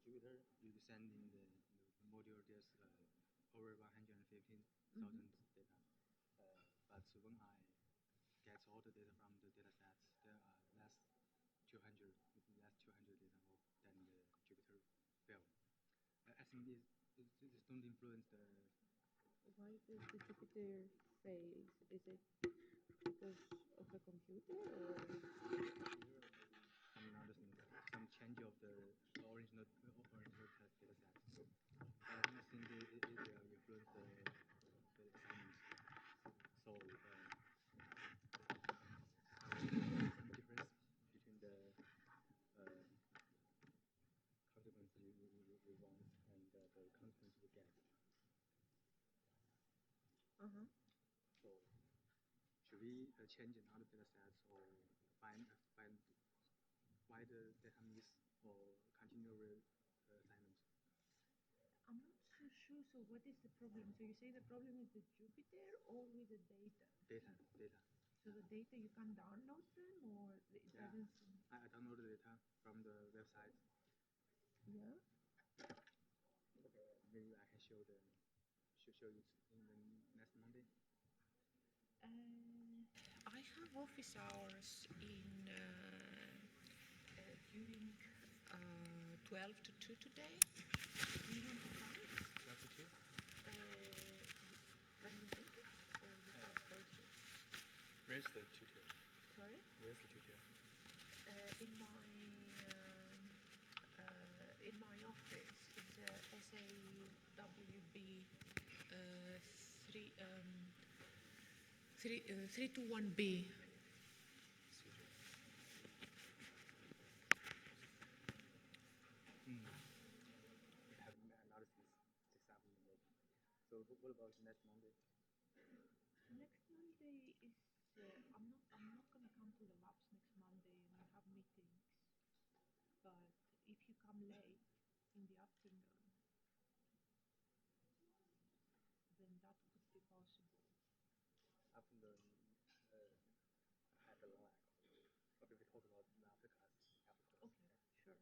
Jupyter, you send in the module there's over 115,000 data. But when I get all the data from the data sets, there are less 200 data than the Jupyter fail. I think this don't influence the. Why does the Jupyter fail? Is it because of the computer or? Some change of the original test data set. I think it will influence the assignment. So difference between the consequence you want and the consequence you get. So should we change another data sets or find why the data miss or continue assignment? I'm not so sure. So what is the problem? So you say the problem is the Jupyter or with the data? Data. So the data you can download them or it doesn't seem... I download the data from the website. Yeah. Okay, maybe I can show you in the next Monday. I have office hours in during 12 to 2 today. Do you want to come? 12 to 2? Can you make it? Or you have spaces? Where's the tutor? Sorry? Where's the tutor? In my office is SAWB 321B. I have analysis this afternoon. So what about next Monday? Next Monday is I'm not gonna come to the labs next Monday, and I have meetings. But if you come late in the afternoon, then that could be possible. Afternoon, I have a long. Okay, we talk about after class. Okay, sure.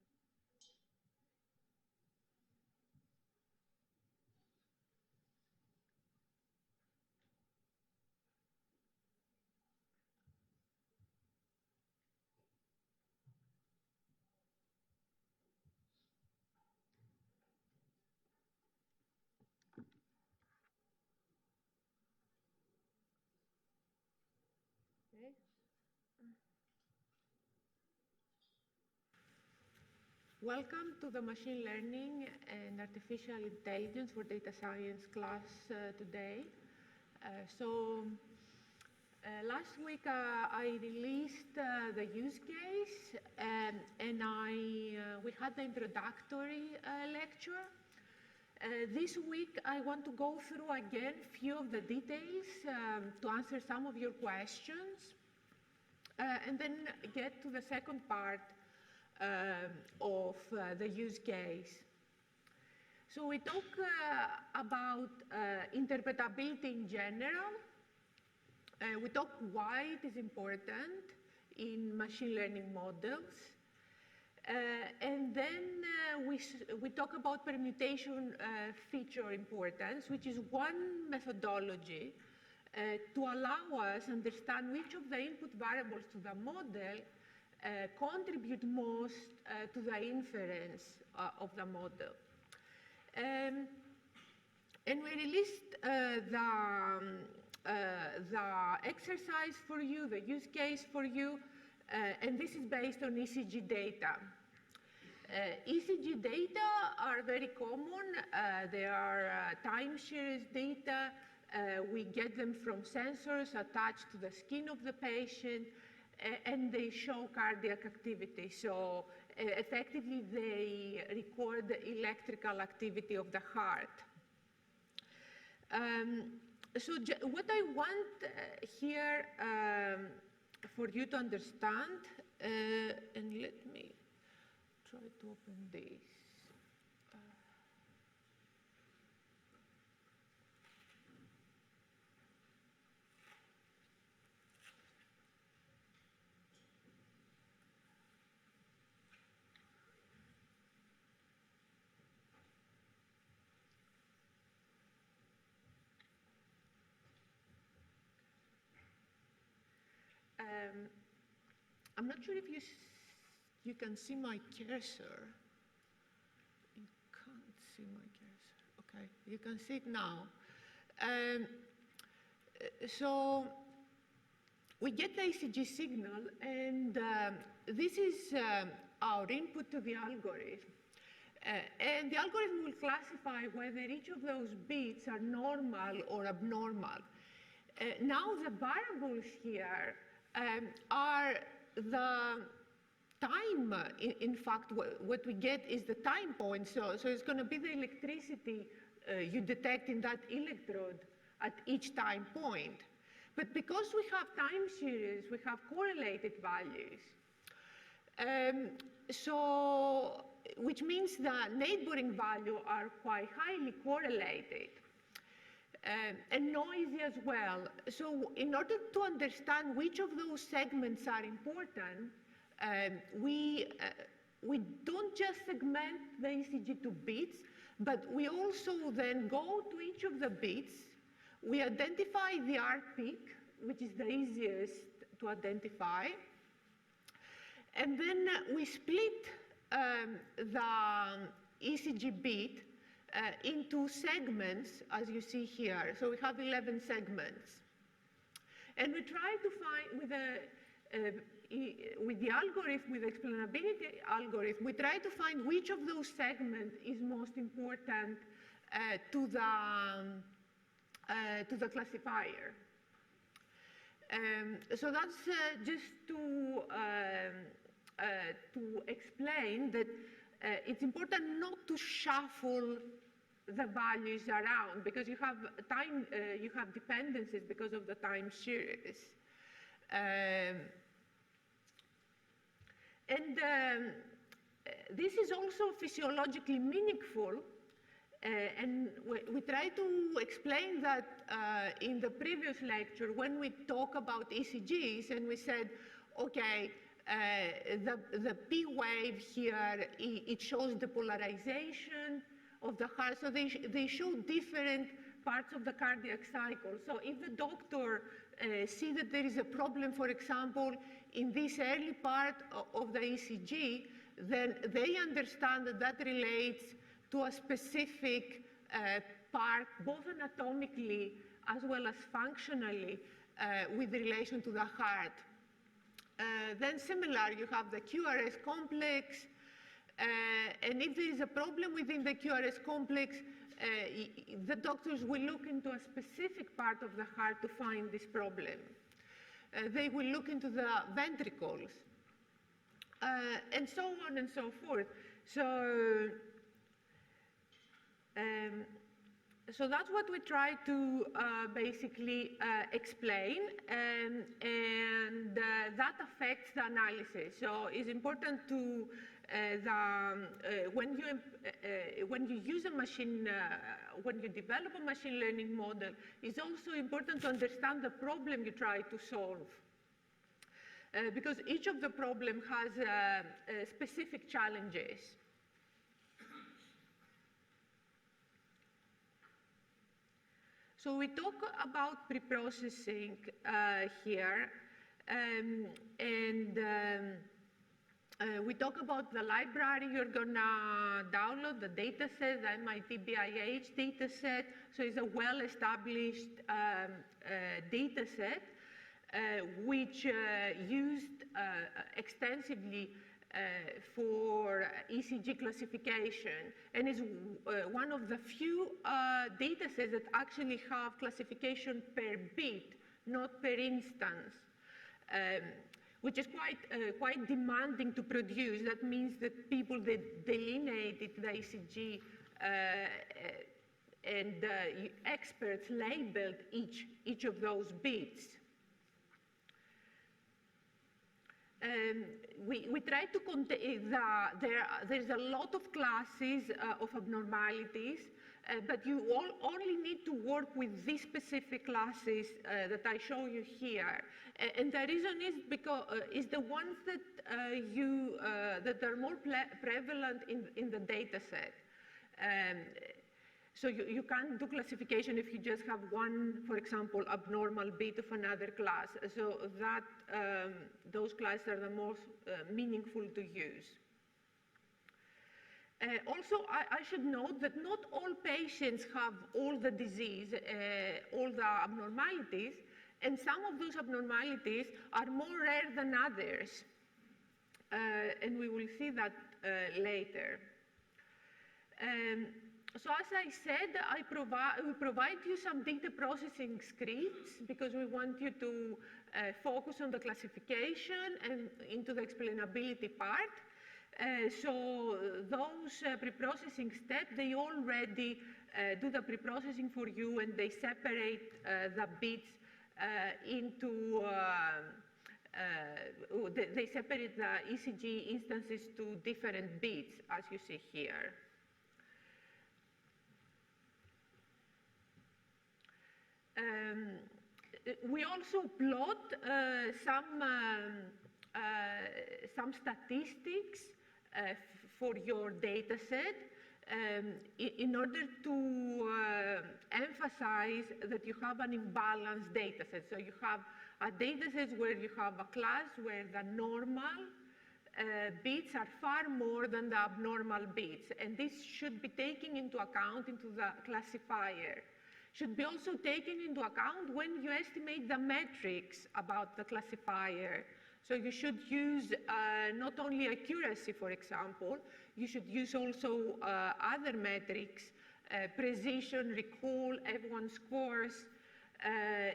Okay. Welcome to the Machine Learning and Artificial Intelligence for Data Science class today. Last week I released the use case and we had the introductory lecture. This week I want to go through again a few of the details to answer some of your questions and then get to the second part of the use case. So we talk about interpretability in general. We talk why it is important in machine learning models. And then we talk about permutation feature importance, which is one methodology to allow us to understand which of the input variables to the model contribute most to the inference of the model. And we released the exercise for you, the use case for you, and this is based on ECG data. ECG data are very common. They are time series data. We get them from sensors attached to the skin of the patient, and they show cardiac activity. So effectively, they record the electrical activity of the heart. So what I want here for you to understand, and let me try to open this. I'm not sure if you can see my cursor. You can't see my cursor. Okay, you can see it now. So we get the ECG signal, and this is our input to the algorithm. And the algorithm will classify whether each of those bits are normal or abnormal. Now the variables here are the time. In fact, what we get is the time point. So it's going to be the electricity you detect in that electrode at each time point. But because we have time series, we have correlated values. Which means the neighboring values are quite highly correlated and noisy as well. So in order to understand which of those segments are important, we don't just segment the ECG to bits, but we also then go to each of the bits. We identify the R peak, which is the easiest to identify. And then we split the ECG bit into segments, as you see here. So we have 11 segments. And we try to find, with the algorithm, with the explainability algorithm, we try to find which of those segments is most important to the classifier. So that's just to explain that it's important not to shuffle the values around because you have you have dependencies because of the time series. This is also physiologically meaningful. And we try to explain that in the previous lecture when we talk about ECGs and we said, okay, the P wave here, it shows the polarization of the heart. So they show different parts of the cardiac cycle. So if the doctor see that there is a problem, for example, in this early part of the ECG, then they understand that that relates to a specific part, both anatomically as well as functionally, with relation to the heart. Then similar, you have the QRS complex, and if there is a problem within the QRS complex, the doctors will look into a specific part of the heart to find this problem. They will look into the ventricles, and so on and so forth. So that's what we try to basically explain, and that affects the analysis. So it's important to when you use a machine, when you develop a machine learning model, it's also important to understand the problem you try to solve. Because each of the problem has specific challenges. So we talk about pre-processing here, and we talk about the library you're gonna download, the data set, the MIT BIH data set. So it's a well-established data set, which used extensively for ECG classification, and is one of the few data sets that actually have classification per bit, not per instance, which is quite demanding to produce. That means that people delineated the ECG, and experts labeled each of those bits. We try to contain there's a lot of classes of abnormalities, but you only need to work with these specific classes that I show you here. And the reason is because is the ones that that are more prevalent in the data set. So you can't do classification if you just have one, for example, abnormal bit of another class. So that those classes are the most meaningful to use. Also, I should note that not all patients have all the disease, all the abnormalities, and some of those abnormalities are more rare than others. And we will see that later. So as I said, we provide you some data processing scripts because we want you to focus on the classification and into the explainability part. So those pre-processing steps, they already do the pre-processing for you, and they separate the bits into, they separate the ECG instances to different bits, as you see here. We also plot some statistics for your data set in order to emphasize that you have an imbalanced data set. So you have a data set where you have a class where the normal bits are far more than the abnormal bits, and this should be taken into account into the classifier. Should be also taken into account when you estimate the metrics about the classifier. So you should use not only accuracy, for example, you should use also other metrics, precision, recall, F1 scores,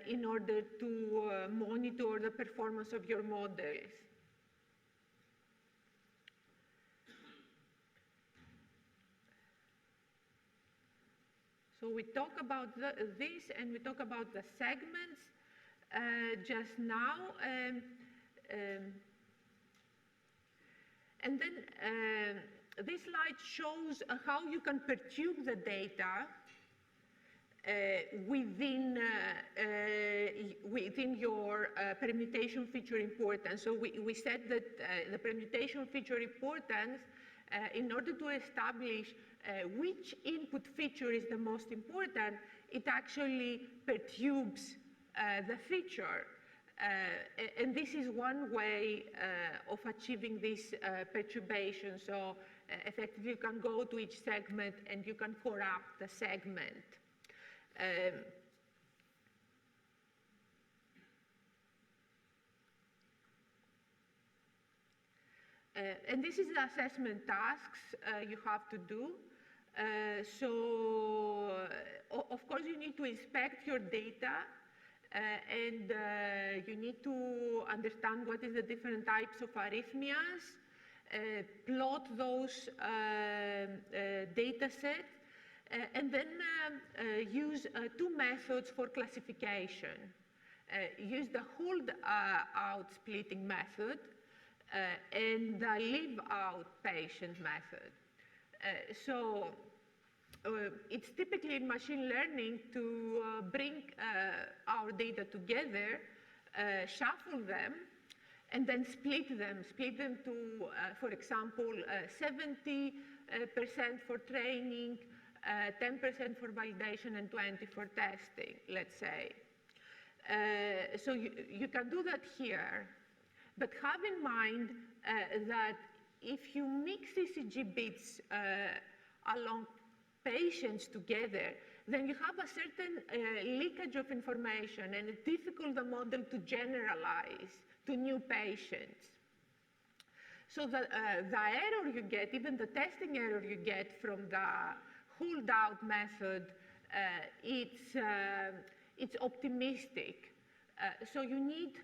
in order to monitor the performance of your models. So we talk about this, and we talk about the segments just now. And then this slide shows how you can perturb the data within your permutation feature importance. So we said that the permutation feature importance, in order to establish which input feature is the most important, it actually perturbs the feature. And this is one way of achieving this perturbation. So effectively, you can go to each segment and you can corrupt the segment. And this is the assessment tasks you have to do. So, of course, you need to inspect your data, and you need to understand what is the different types of arrhythmias, plot those data sets, and then use two methods for classification. Use the hold-out splitting method and the leave-out patient method. So it's typically in machine learning to bring our data together, shuffle them, and then split them to, for example, 70% for training, 10% for validation, and 20% for testing, let's say. So you can do that here, but have in mind that if you mix ECG bits along patients together, then you have a certain leakage of information, and it's difficult the model to generalize to new patients. So the error you get, even the testing error you get from the hold-out method, it's optimistic. So you need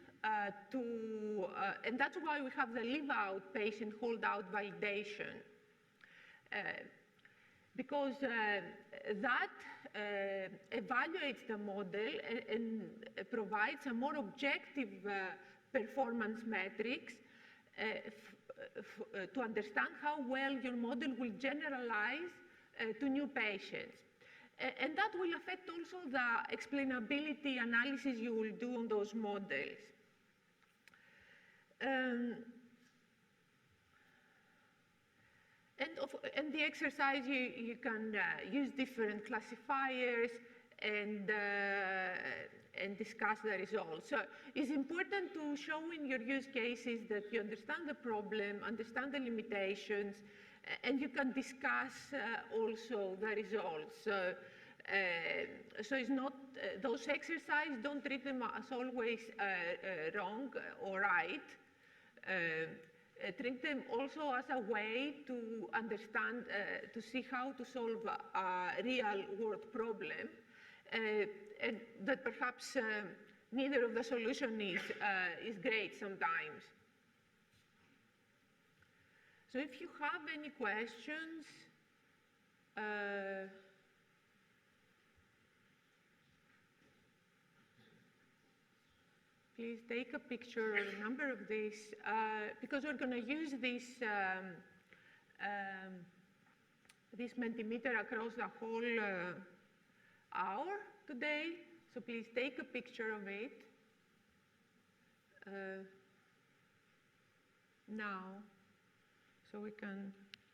and that's why we have the leave-out patient hold-out validation. Because that evaluates the model and provides a more objective performance metrics to understand how well your model will generalize to new patients. And that will affect also the explainability analysis you will do on those models. And the exercise, you can use different classifiers and discuss the results. So it's important to show in your use cases that you understand the problem, understand the limitations, and you can discuss also the results. So it's not, those exercises, don't treat them as always wrong or right. Treat them also as a way to understand, to see how to solve a real world problem, and that perhaps neither of the solution is great sometimes. So if you have any questions, please take a picture or a number of these, because we're going to use this Mentimeter across the whole hour today. So please take a picture of it now, so we can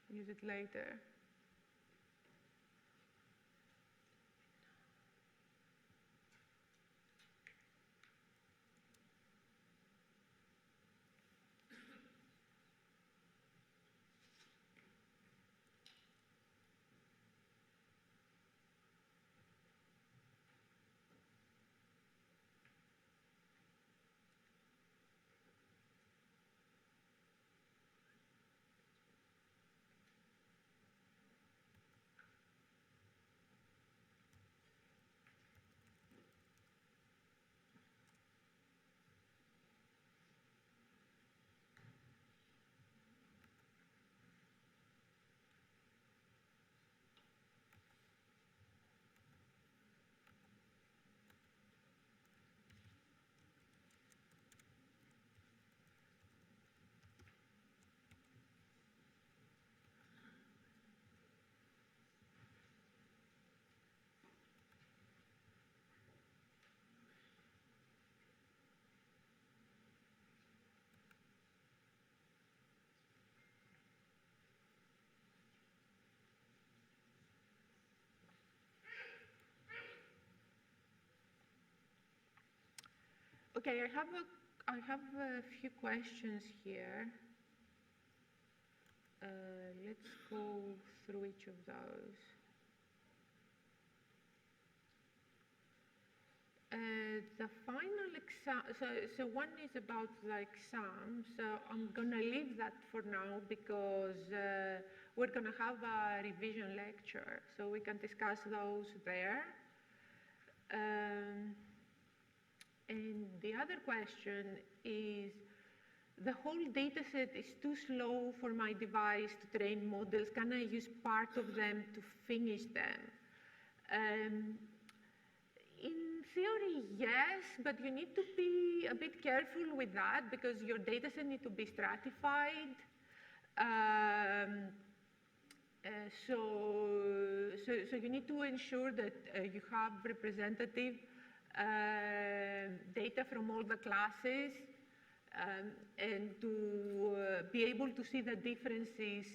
use it later. Okay, I have a few questions here. Let's go through each of those. The final exam, so one is about the exam, so I'm gonna leave that for now because we're gonna have a revision lecture, so we can discuss those there. And the other question is, the whole data set is too slow for my device to train models. Can I use part of them to finish them? In theory, yes, but you need to be a bit careful with that because your data set needs to be stratified. So you need to ensure that you have representative data from all the classes, and to be able to see the differences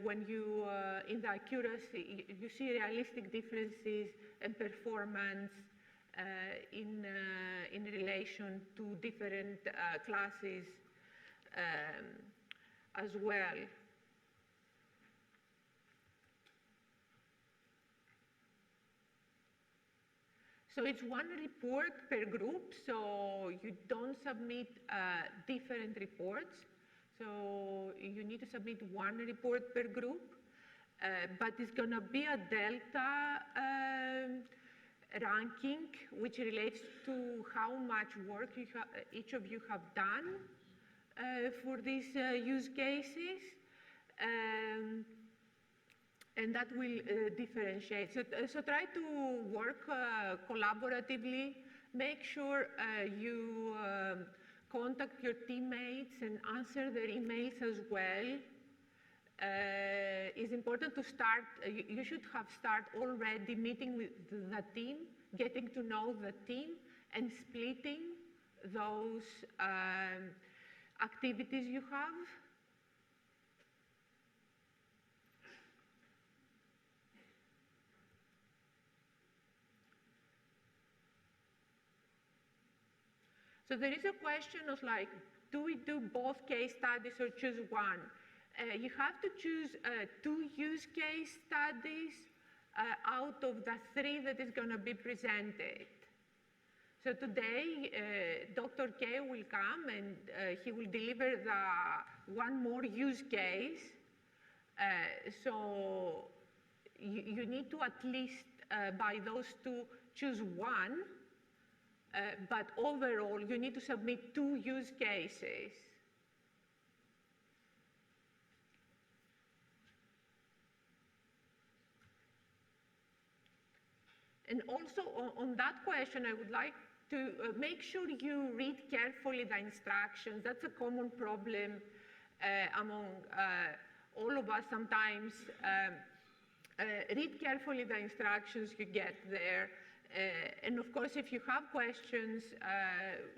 when you, in the accuracy, you see realistic differences and performance in relation to different classes as well. So it's one report per group, so you don't submit different reports. So you need to submit one report per group, but it's gonna be a delta ranking, which relates to how much work each of you have done for these use cases. And that will differentiate. So try to work collaboratively. Make sure you contact your teammates and answer their emails as well. It's important to start, you should have started already meeting with the team, getting to know the team, and splitting those activities you have. So there is a question of like, do we do both case studies or choose one? You have to choose 2 use case studies out of the 3 that is going to be presented. So today, Dr. K will come and he will deliver the one more use case. So you need to at least, by those 2, choose one. But overall, you need to submit 2 use cases. And also on that question, I would like to make sure you read carefully the instructions. That's a common problem among all of us sometimes. Read carefully the instructions you get there. And of course, if you have questions,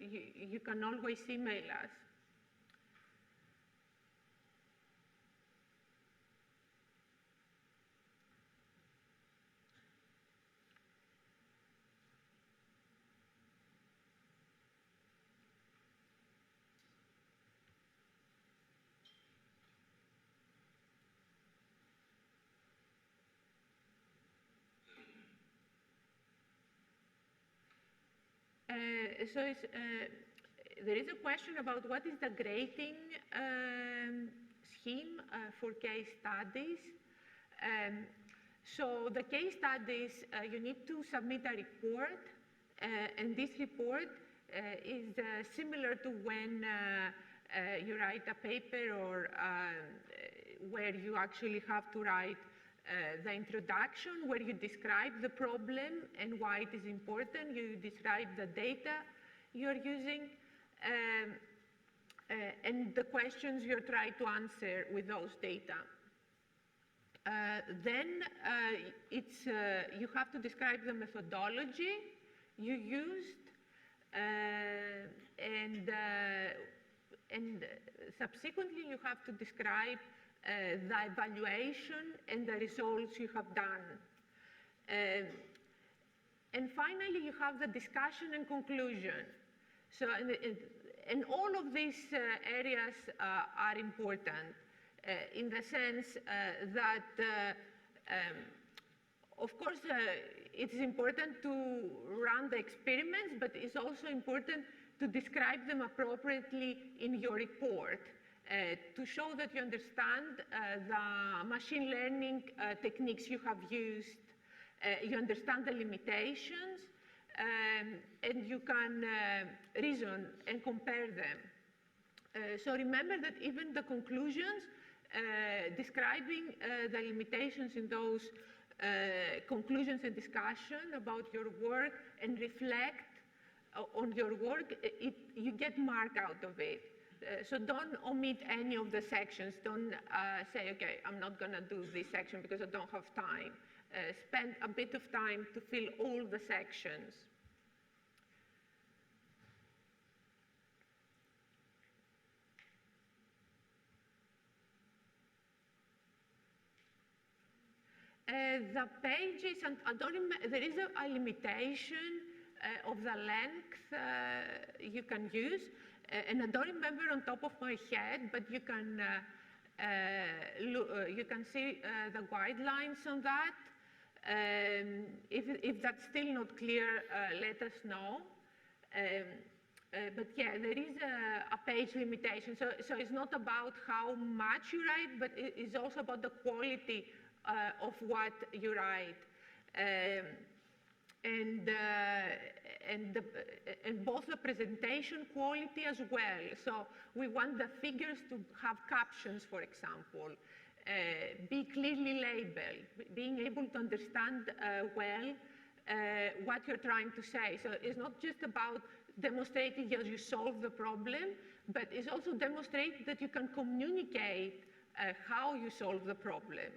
you can always email us. There is a question about what is the grading scheme for case studies. So the case studies, you need to submit a report, and this report is similar to when you write a paper or where you actually have to write the introduction, where you describe the problem and why it is important. You describe the data you're using and the questions you're trying to answer with those data. Then you have to describe the methodology you used and subsequently you have to describe the evaluation and the results you have done. And finally, you have the discussion and conclusion. So, and all of these areas are important in the sense that, of course, it's important to run the experiments, but it's also important to describe them appropriately in your report. To show that you understand the machine learning techniques you have used, you understand the limitations, and you can reason and compare them. So remember that even the conclusions, describing the limitations in those conclusions and discussion about your work and reflect on your work, you get mark out of it. So don't omit any of the sections. Don't say, okay, I'm not going to do this section because I don't have time. Spend a bit of time to fill all the sections. The pages, and I don't remember, there is a limitation of the length you can use. And I don't remember on top of my head, but you can see the guidelines on that. If that's still not clear, let us know. But yeah, there is a page limitation. So it's not about how much you write, but it is also about the quality of what you write. And both the presentation quality as well. So we want the figures to have captions, for example, be clearly labeled, being able to understand well what you're trying to say. So it's not just about demonstrating that you solve the problem, but it's also demonstrate that you can communicate how you solve the problem.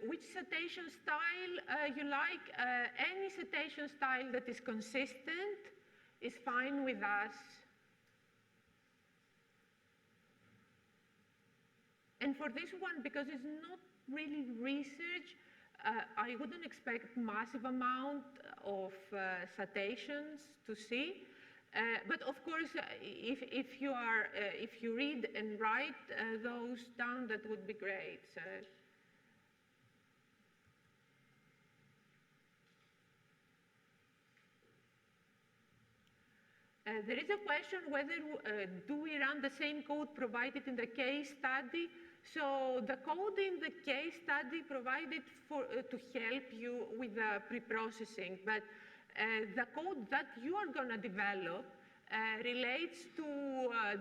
Which citation style you like? Any citation style that is consistent is fine with us. And for this one, because it's not really research, I wouldn't expect massive amount of citations to see. But of course, if you read and write those down, that would be great. So. There is a question whether do we run the same code provided in the case study. So the code in the case study provided to help you with the pre-processing, but the code that you are going to develop relates to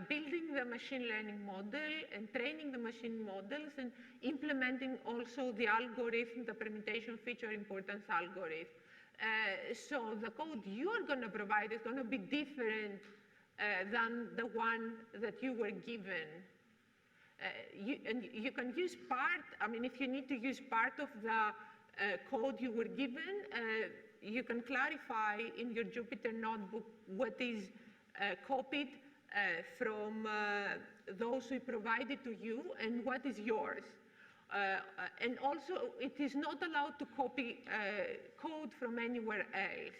building the machine learning model and training the machine models and implementing also the algorithm, the permutation feature importance algorithm. So the code you are going to provide is going to be different than the one that you were given. And you can use part, I mean, if you need to use part of the code you were given, you can clarify in your Jupyter notebook what is copied from those who provided to you and what is yours. And also, it is not allowed to copy code from anywhere else.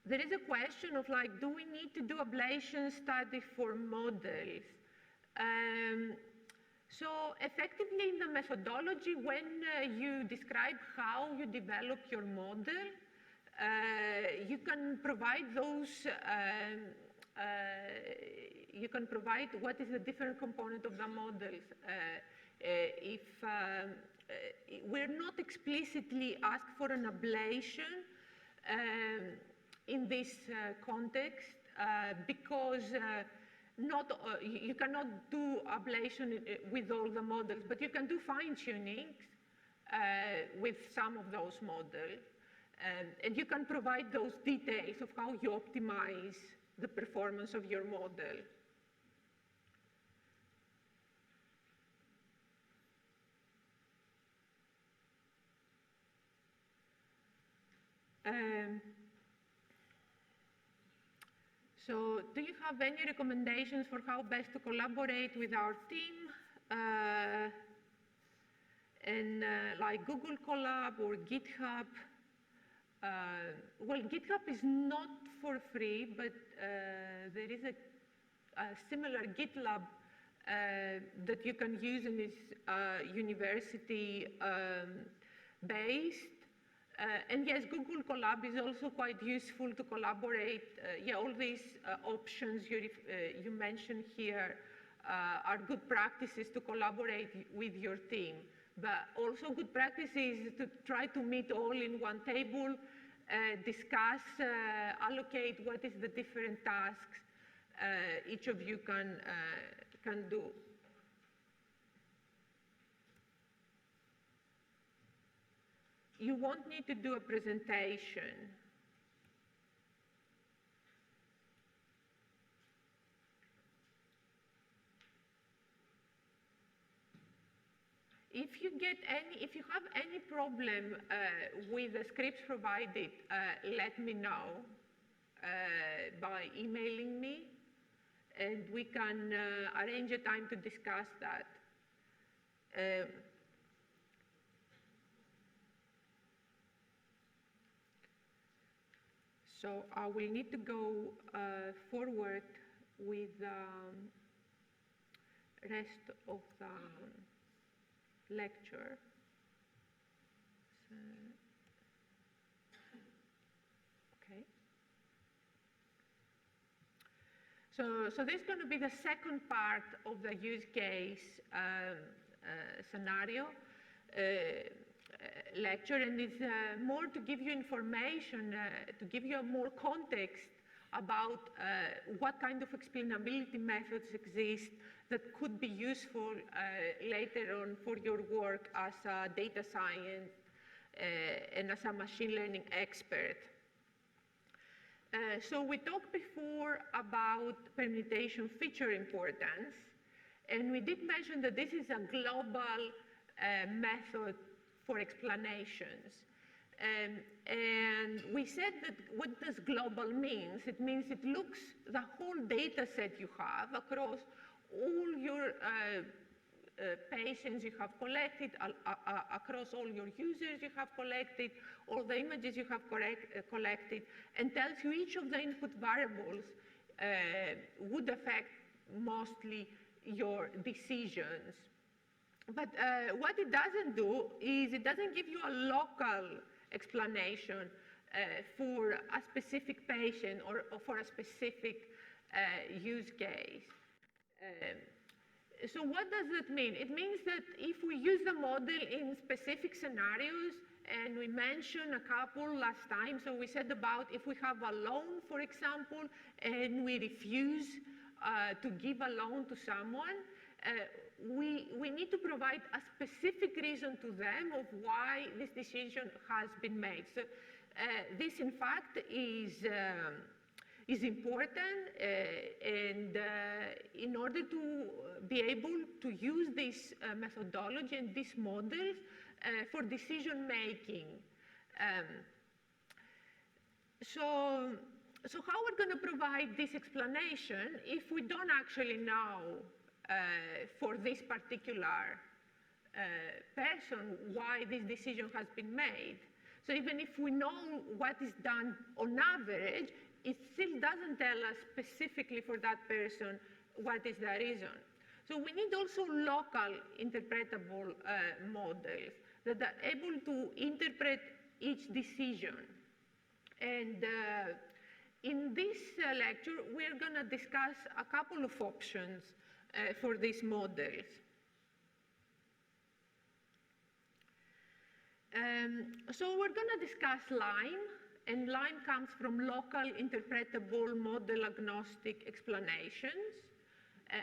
There is a question of like, do we need to do ablation study for models? So effectively in the methodology, when you describe how you develop your model, you can provide those, you can provide what is the different component of the models. If we're not explicitly asked for an ablation in this context, because you cannot do ablation with all the models, but you can do fine-tuning with some of those models. And you can provide those details of how you optimize the performance of your model. So do you have any recommendations for how best to collaborate with our team? Like Google Colab or GitHub? Well, GitHub is not for free, but there is a similar GitLab that you can use and is university based. And yes, Google Colab is also quite useful to collaborate. Yeah, all these options you mentioned here are good practices to collaborate with your team. But also good practice is to try to meet all in one table, discuss, allocate what is the different tasks each of you can do. You won't need to do a presentation. If you have any problem with the scripts provided, let me know by emailing me, and we can arrange a time to discuss that. So I will need to go forward with the rest of the lecture. Okay. So this is going to be the second part of the use case scenario lecture, and it's more to give you information, to give you more context about what kind of explainability methods exist that could be useful later on for your work as a data science and as a machine learning expert. So we talked before about permutation feature importance, and we did mention that this is a global method for explanations. And we said that what does global means? It means it looks the whole data set you have across all your patients you have collected, across all your users you have collected, all the images you have collected, and tells you each of the input variables would affect mostly your decisions. But what it doesn't do is it doesn't give you a local explanation for a specific patient or for a specific use case. So what does that mean? It means that if we use the model in specific scenarios, and we mentioned a couple last time, so we said about if we have a loan, for example, and we refuse to give a loan to someone, we need to provide a specific reason to them of why this decision has been made. So this, in fact, is important, and in order to be able to use this methodology and these models for decision making. So how we're going to provide this explanation if we don't actually know for this particular person why this decision has been made? So even if we know what is done on average, it still doesn't tell us specifically for that person what is the reason. So we need also local interpretable models that are able to interpret each decision. And in this lecture, we're going to discuss a couple of options for these models. So we're going to discuss LIME, and LIME comes from local interpretable model agnostic explanations,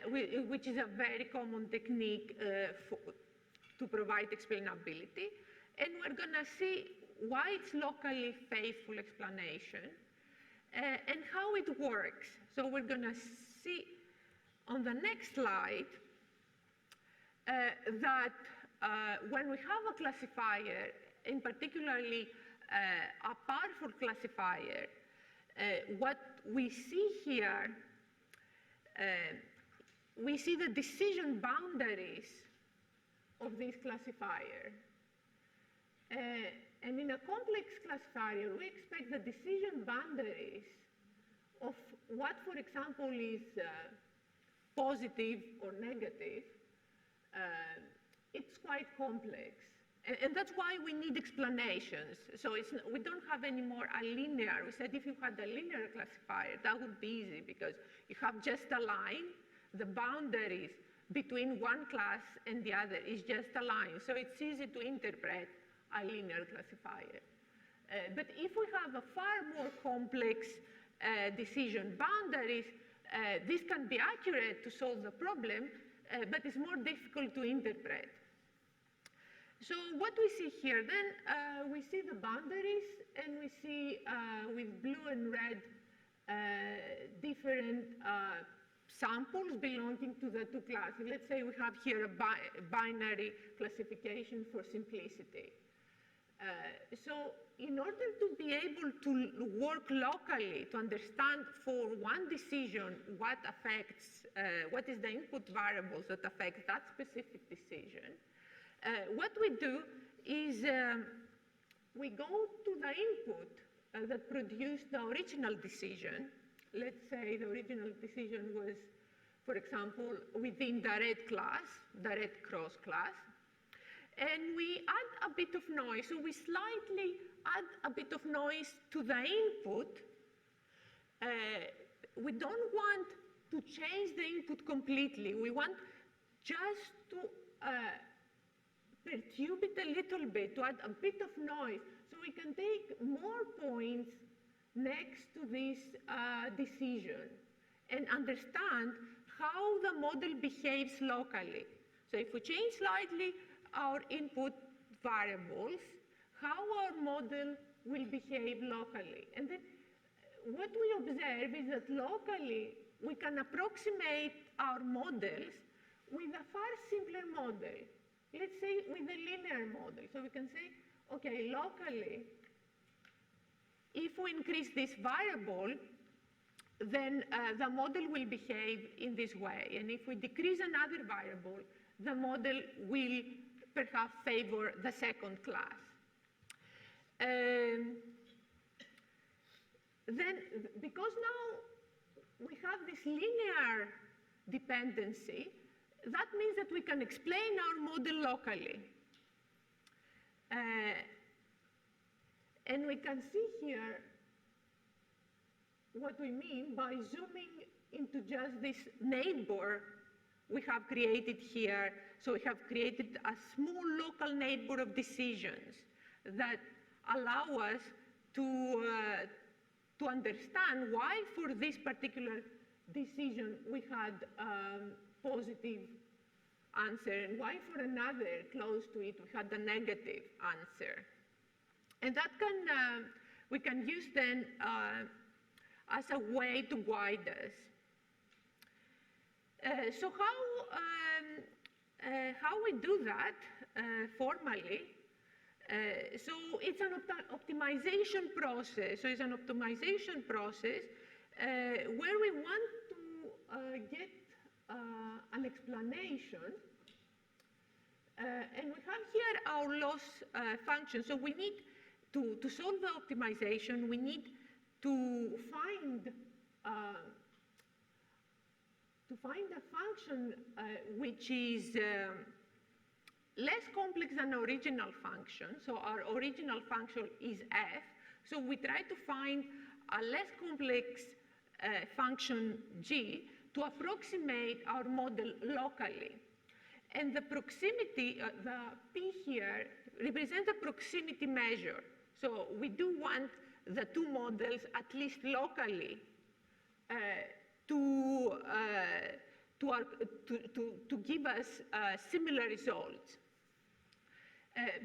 which is a very common technique to provide explainability. And we're going to see why it's locally faithful explanation and how it works. So we're going to see on the next slide that when we have a classifier, in particularly a powerful classifier, what we see here, we see the decision boundaries of this classifier. And in a complex classifier, we expect the decision boundaries of what, for example, is positive or negative. It's quite complex. And that's why we need explanations. So we don't have anymore a linear. We said if you had a linear classifier, that would be easy because you have just a line. The boundaries between one class and the other is just a line. So it's easy to interpret a linear classifier. But if we have a far more complex decision boundaries, this can be accurate to solve the problem, but it's more difficult to interpret. So what we see here, then we see the boundaries, and we see with blue and red different samples belonging to the two classes. Let's say we have here a binary classification for simplicity. So in order to be able to work locally, to understand for one decision what affects, what is the input variables that affect that specific decision, what we do is we go to the input that produced the original decision. Let's say the original decision was, for example, within the red class, the red cross class. And we add a bit of noise. So we slightly add a bit of noise to the input. We don't want to change the input completely. We want just to perturb it a little bit, to add a bit of noise, so we can take more points next to this decision and understand how the model behaves locally. So if we change slightly our input variables, how our model will behave locally. And then what we observe is that locally we can approximate our models with a far simpler model. Let's say with a linear model. So we can say, okay, locally if we increase this variable, then the model will behave in this way. And if we decrease another variable, the model will perhaps favor the second class. Then, because now we have this linear dependency, that means that we can explain our model locally. And we can see here what we mean by zooming into just this neighbor we have created here. So we have created a small local neighbor of decisions that allow us to understand why for this particular decision we had positive answer, and why for another close to it we had a negative answer. And that can, we can use then as a way to guide us. So how we do that formally? So it's an optimization process. So it's an optimization process where we want to get an explanation. And we have here our loss function. So we need to solve the optimization, we need to find a function which is less complex than original function. So our original function is f. So we try to find a less complex function g to approximate our model locally. And the proximity, the p here, represents a proximity measure. So we do want the two models, at least locally, to give us similar results.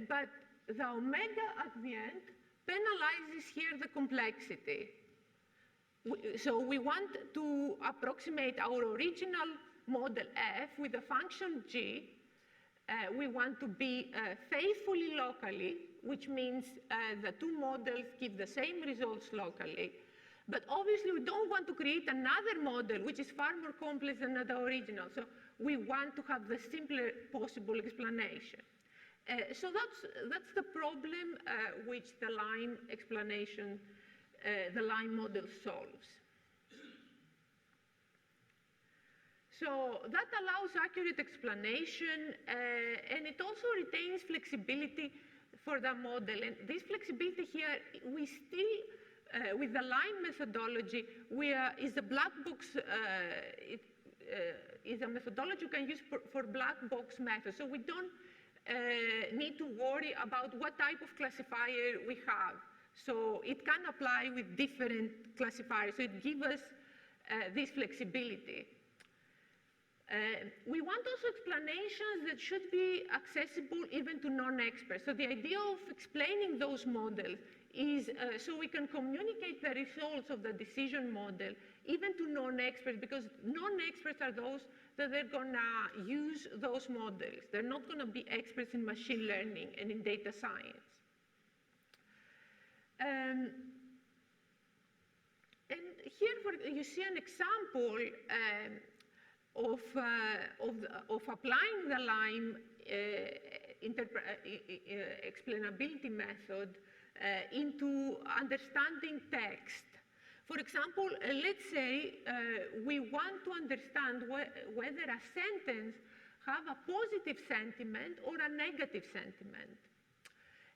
But the omega at the end penalizes here the complexity. So we want to approximate our original model f with a function g. We want to be faithfully locally, which means the two models give the same results locally. But obviously, we don't want to create another model which is far more complex than the original. So we want to have the simplest possible explanation. So that's the problem which the line explanation, the line model solves. So that allows accurate explanation, and it also retains flexibility for the model. And this flexibility here, we still, with the line methodology, is a black box, is a methodology you can use for black box method. So we don't need to worry about what type of classifier we have. So it can apply with different classifiers. So it gives us this flexibility. We want also explanations that should be accessible even to non-experts. So the idea of explaining those models is so we can communicate the results of the decision model even to non-experts, because non-experts are those that they're gonna use those models. They're not gonna be experts in machine learning and in data science. And here you see an example of applying the line explainability method into understanding text. For example, let's say we want to understand whether a sentence have a positive sentiment or a negative sentiment.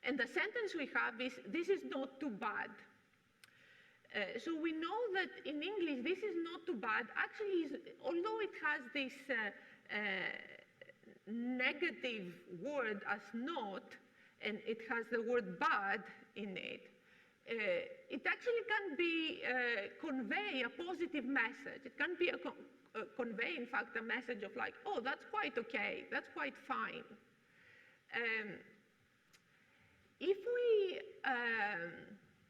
And the sentence we have is, "This is not too bad." So we know that in English, this is not too bad. Actually, although it has this negative word as not, and it has the word bad in it, it actually can be convey a positive message. It can be convey, in fact, a message of like, oh, that's quite okay, that's quite fine. If we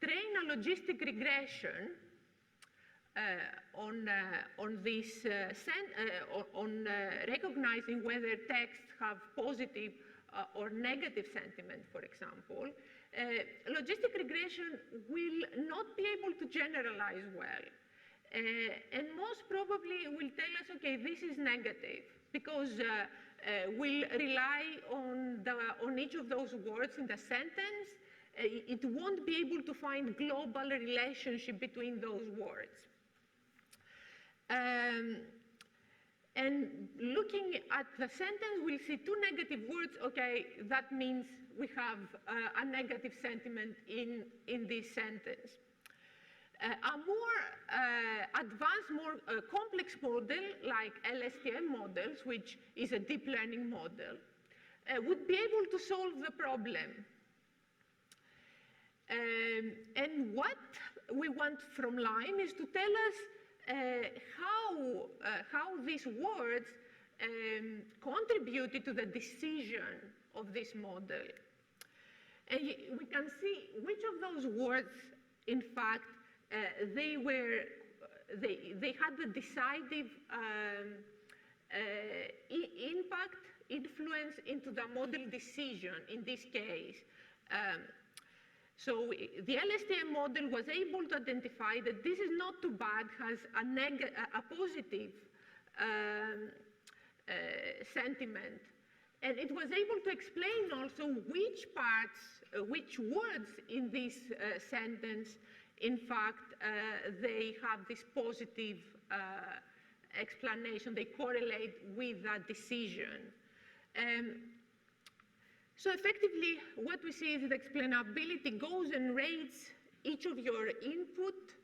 train a logistic regression on recognizing whether texts have positive or negative sentiment, for example, logistic regression will not be able to generalize well. And most probably will tell us, okay, this is negative, because we'll rely on each of those words in the sentence. It won't be able to find global relationship between those words. And looking at the sentence, we'll see two negative words. Okay, that means we have a negative sentiment in this sentence. A more advanced, more complex model, like LSTM models, which is a deep learning model, would be able to solve the problem. And what we want from Lime is to tell us how these words contributed to the decision of this model. And we can see which of those words, in fact, they had the decisive influence into the model decision in this case. So the LSTM model was able to identify that this is not too bad, has a positive sentiment. And it was able to explain also which parts, which words in this sentence, in fact, they have this positive explanation. They correlate with that decision. So effectively, what we see is that explainability goes and rates each of your input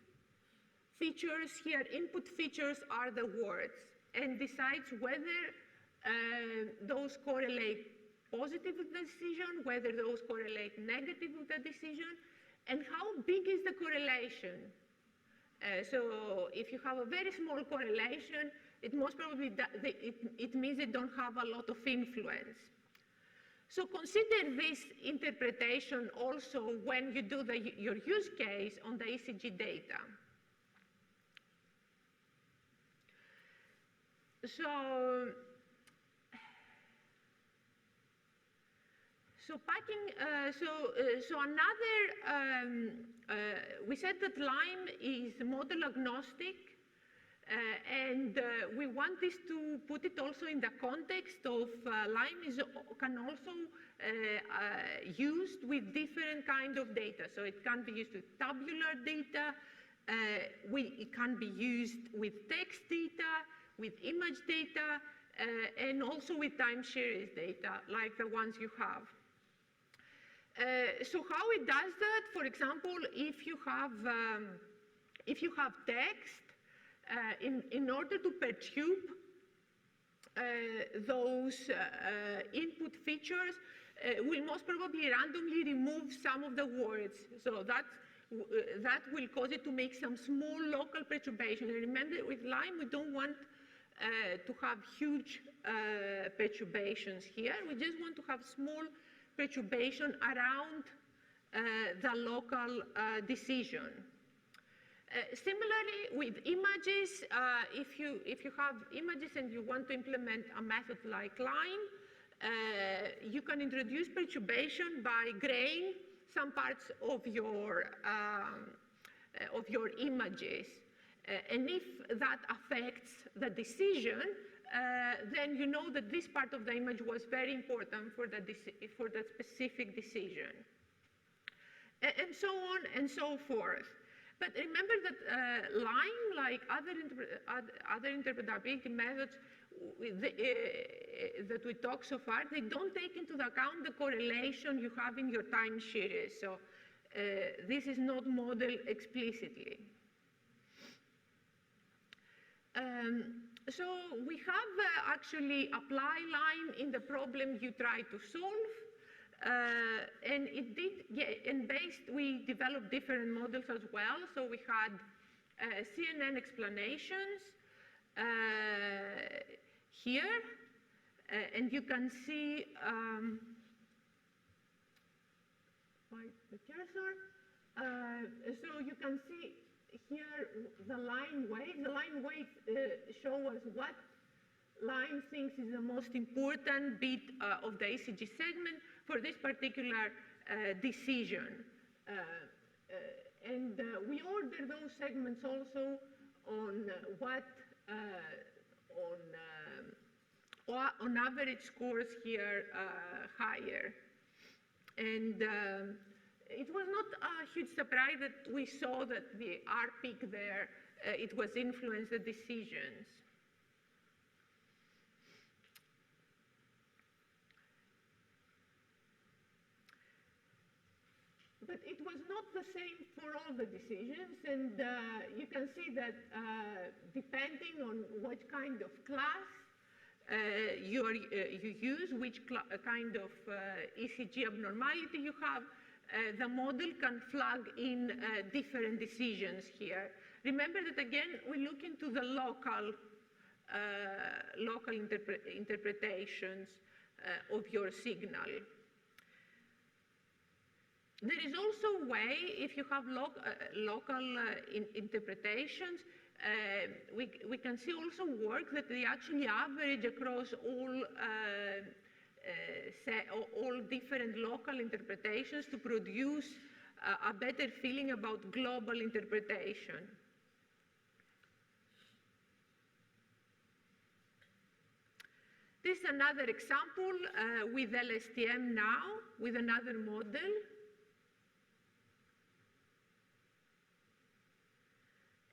features. Here, input features are the words, and decides whether those correlate positive with the decision, whether those correlate negative with the decision, and how big is the correlation. So if you have a very small correlation, it most probably it means they don't have a lot of influence. So consider this interpretation also when you do your use case on the ECG data. So another, we said that Lime is model agnostic, and we want this to put it also in the context of Lime can also used with different kind of data. So it can be used with tabular data, it can be used with text data, with image data, and also with time series data, like the ones you have. So how it does that? For example, if you have text, in order to perturb those input features, we'll most probably randomly remove some of the words. So that will cause it to make some small local perturbation. And remember, with Lime, we don't want to have huge perturbations here. We just want to have small perturbation around the local decision. Similarly, with images, if you have images and you want to implement a method like Lime, you can introduce perturbation by graying some parts of your images. And if that affects the decision, then you know that this part of the image was very important for the specific decision. And so on and so forth. But remember that Lime, like other interpretability methods that we talked so far, they don't take into account the correlation you have in your time series. So this is not modeled explicitly. So we have actually applied Lime in the problem you try to solve. And it did, and we developed different models as well. So we had CNN explanations here, and you can see the cursor. So you can see here the line weights. The line weights show us what Lime thinks is the most important bit of the ECG segment. For this particular decision. And we order those segments also on on average scores here higher. And it was not a huge surprise that we saw that the R peak there, it was influenced the decisions. But it was not the same for all the decisions, and you can see that depending on what kind of class you use, which kind of ECG abnormality you have, the model can flag in different decisions here. Remember that again, we look into the local interpretations of your signal. There is also a way, if you have local interpretations, we can see also work that they actually average across all different local interpretations to produce a better feeling about global interpretation. This is another example with LSTM now, with another model.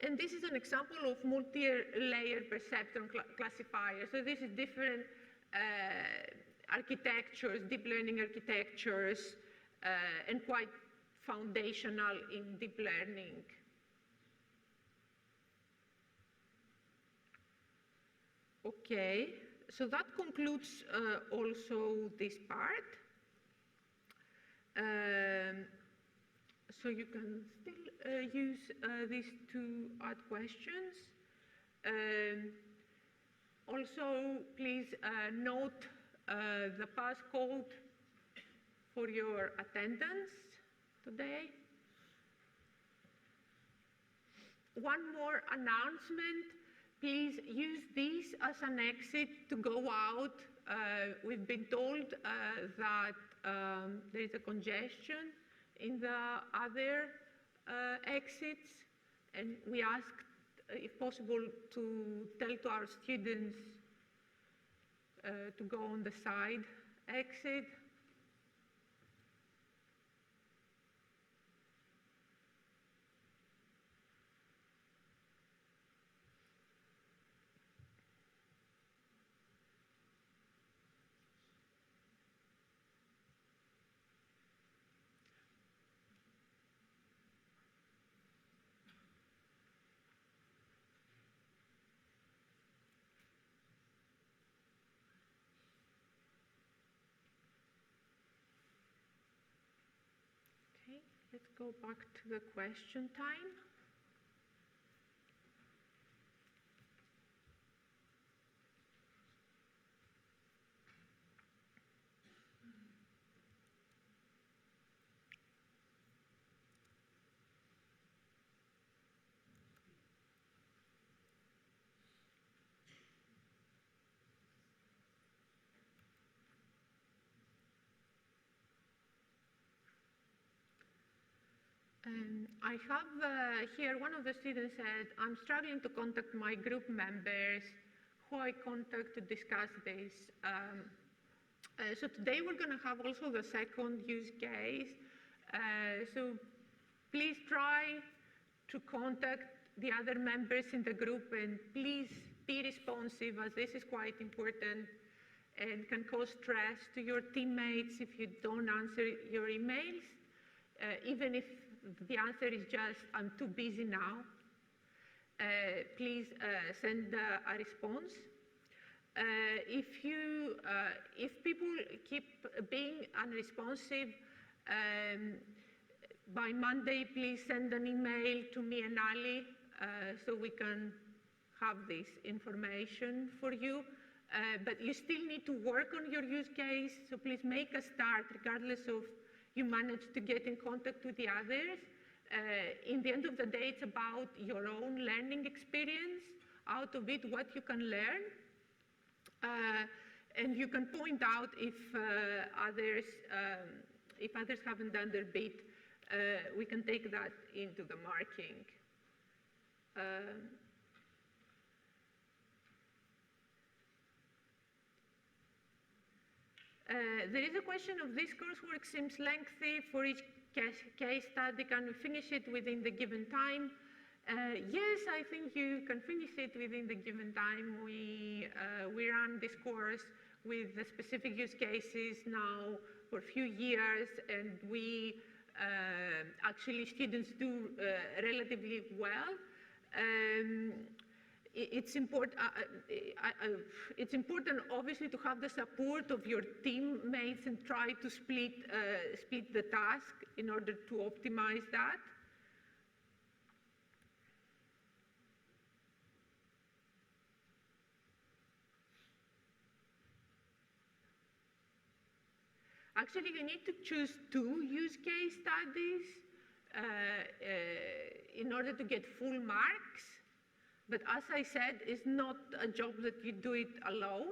And this is an example of multi-layer perceptron classifier. So this is different architectures, deep learning architectures, and quite foundational in deep learning. Okay, so that concludes also this part. So you can still use these to add questions. Also, please note the passcode for your attendance today. One more announcement. Please use this as an exit to go out. We've been told that there is a congestion in the other exits, and we asked, if possible, to tell to our students to go on the side exit. Let's go back to the question time. I have here, one of the students said, I'm struggling to contact my group members, who I contact to discuss this. So today we're going to have also the second use case. So please try to contact the other members in the group, and please be responsive, as this is quite important and can cause stress to your teammates if you don't answer your emails, even if the answer is just, I'm too busy now. Please send a response. If people keep being unresponsive, by Monday, please send an email to me and Ali so we can have this information for you. But you still need to work on your use case, so please make a start regardless of you manage to get in contact with the others. In the end of the day, it's about your own learning experience, out of it what you can learn. And you can point out if others if others haven't done their bit, we can take that into the marking. There is a question of this coursework seems lengthy for each case study. Can we finish it within the given time? Yes, I think you can finish it within the given time. We run this course with the specific use cases now for a few years, and we actually students do relatively well. It's important, obviously, to have the support of your teammates and try to split the task in order to optimize that. Actually, you need to choose 2 use case studies in order to get full marks. But as I said, it's not a job that you do it alone.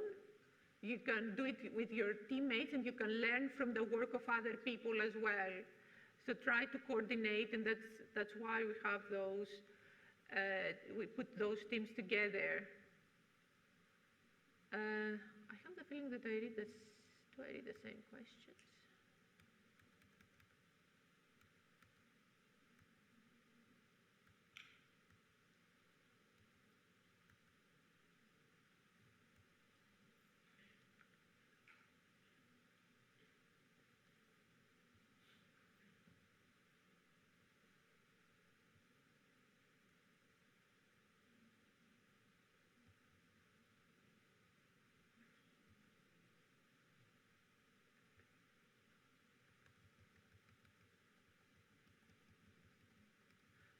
You can do it with your teammates, and you can learn from the work of other people as well. So try to coordinate, and that's why we have those, we put those teams together. I have the feeling that do I read the same questions?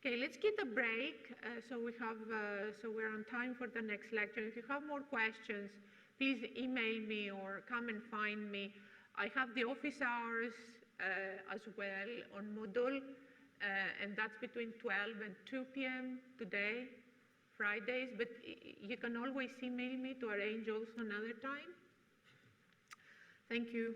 Okay, let's get a break. So we're on time for the next lecture. If you have more questions, please email me or come and find me. I have the office hours as well on Moodle, and that's between 12 and 2 p.m. today, Fridays, but you can always email me to arrange also another time. Thank you.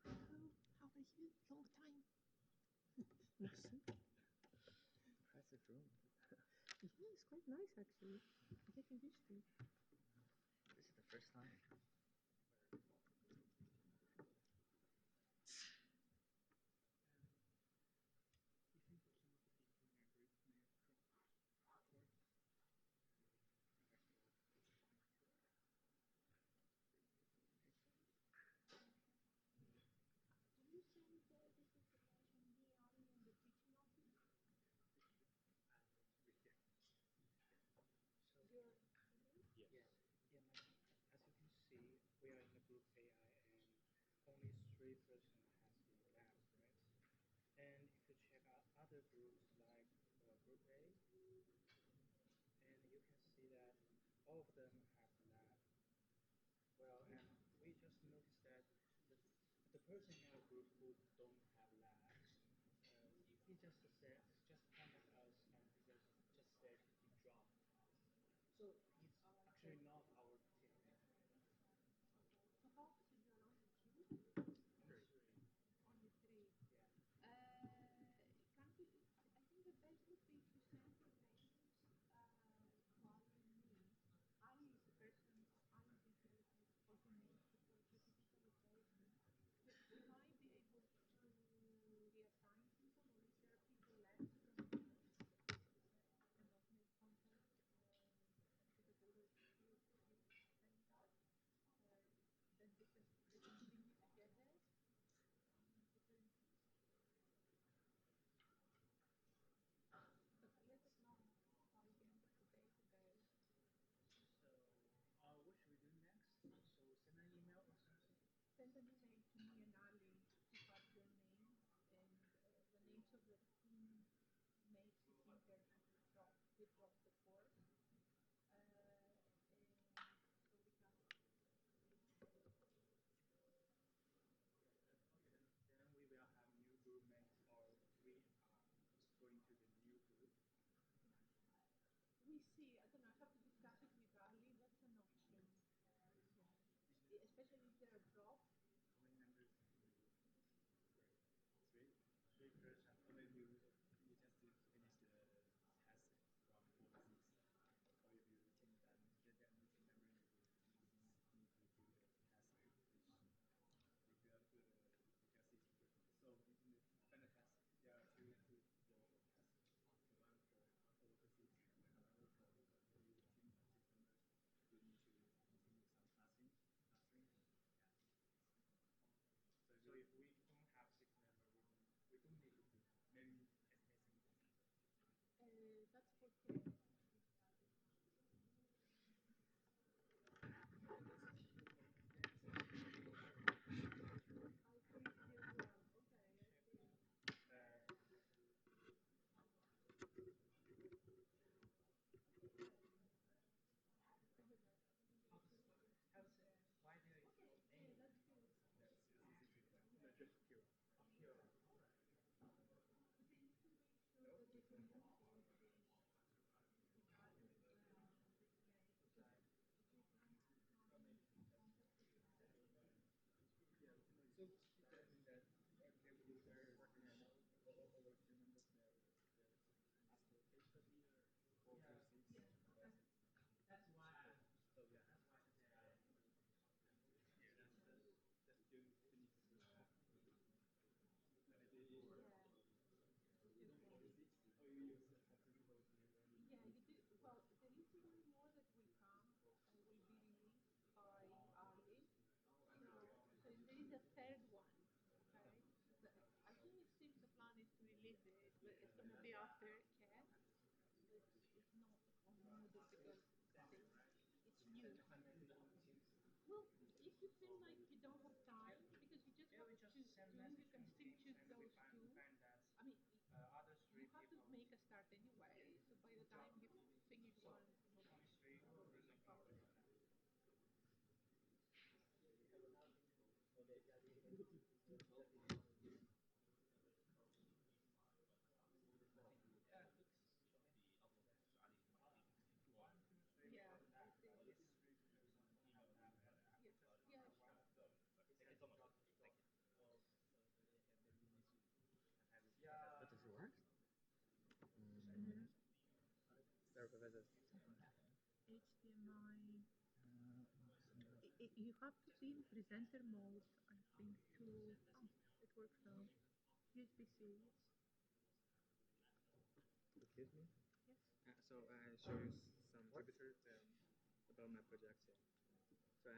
How are you? Long time. Impressive room. Yeah, it's quite nice actually. I'm getting used to it. This is the first time. Yes. Yeah, as you can see, we are in the group AI, and only 3% has been lab, right? And if you check out other groups like group A, and you can see that all of them have lab. Well, and we just noticed that the person in our group who don't have lab, he just said, just contact us, and he just said he dropped. So he's actually not our teammate. So how often you are on the queue? Three. Only 3. Yeah. Can we, I think the best would be to send your names to Ali and me. Ali is the person, Ali is the coordinator for the digitalization. We might be able to reassign people, or if there are people left, but it's going to be after cat. It's not on Moodle because it's new. Well, if you feel like you don't have time, because you just have to choose two, you can still choose those two. I mean, you have to make a start anyway, so by the time you finish one, no problem. Yeah, I see. Yes, yeah, sure. But does it work? Mhm. Sorry, Professor. HDMI. You have to be in presenter mode, I think, to. Oh, it works now. USB-C, yes. Excuse me? Yes. So I show you some pictures about my project. So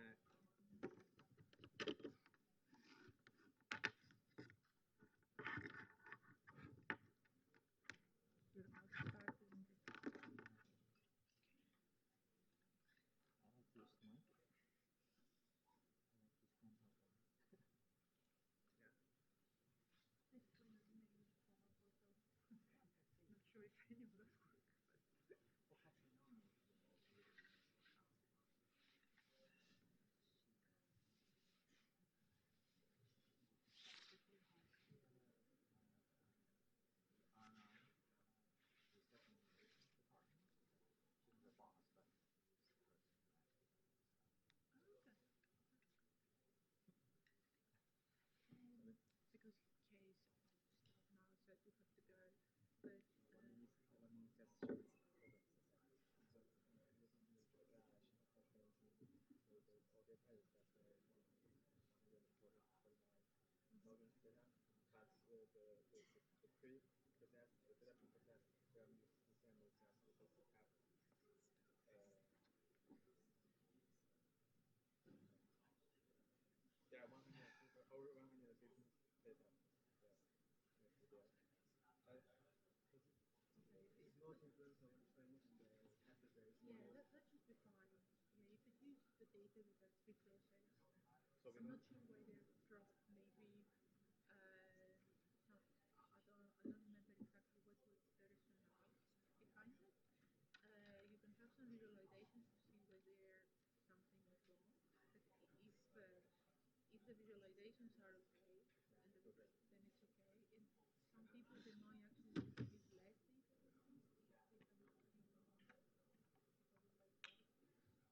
You're about to start doing it. I like this one. I like this one. Yeah. I explained maybe PowerPoint, so not sure if any of those work. She's the boss, but Okay. Um, because Kay is about to start now, so I do have to go. But let me just show you. So everything is the audio test that's 149,000 data, but the pre-process, the data pre-process, there is the same as just because we have there are 100 over 150 data. Yeah, there. But it's not influence over the training and the test days. yeah, that should be fine. Yeah, you could use the data that that's preprocessed. So we I'm know. not sure why they're dropped. Maybe some, I don't remember exactly what was the rationale behind it. You can have some visualizations to see whether something is wrong. But if the visualizations are okay, then it's okay. And some people they might actually use less data than this if they have it like that.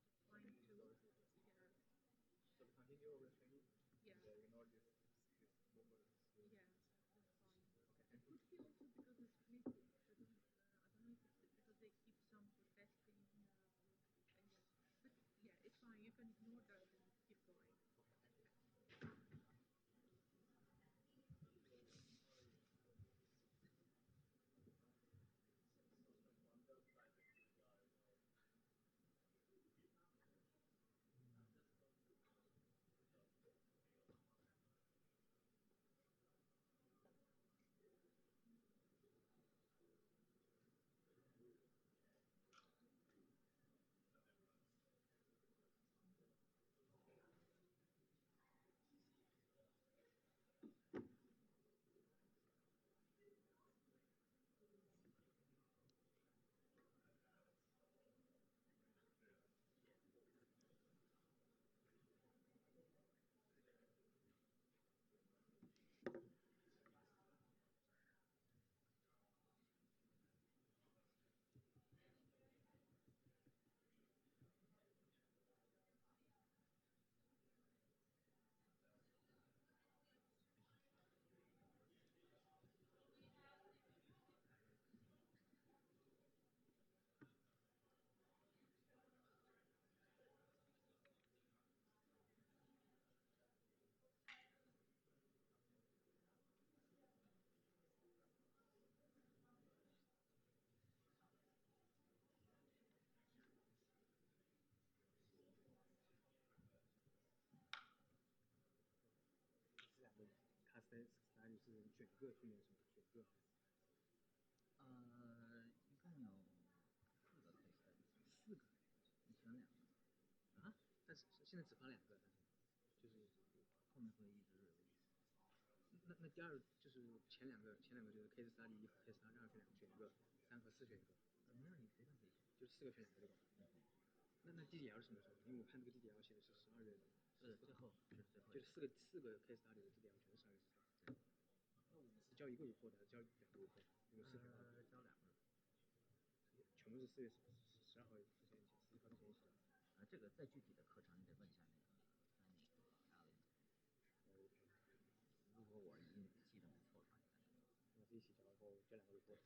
It's fine too. Yeah, So we continue over training yeah, and ignore this movement. yeah. That's fine. Okay. It could be also because they split it. I don't know if it's because they keep some for testing. Yeah. But yeah, it's fine. You can ignore that and keep going. case study 是选个训练什么选个。现在只发2个，但是就是后面会一直 release。那第二就是前两个就是 case study 1和 case study 2选一个，3和4选一个。没有，你随便可以选，就4个选2个对吧？那 DDL 是什么时候？因为我看这个 DDL 写的是12月的。是最后，这是最后。就是4个 case study 的 DDL 全是12月14号。那我们是交1个 report 还是交2个 report？因为4条。交2个。全部是4月12号之前写，11号之前写。这个再具体的课程你得问一下那个 Fanny 和 Alan。如果我记得没错的话，应该是。那是一起交，然后交2个 report。谢谢。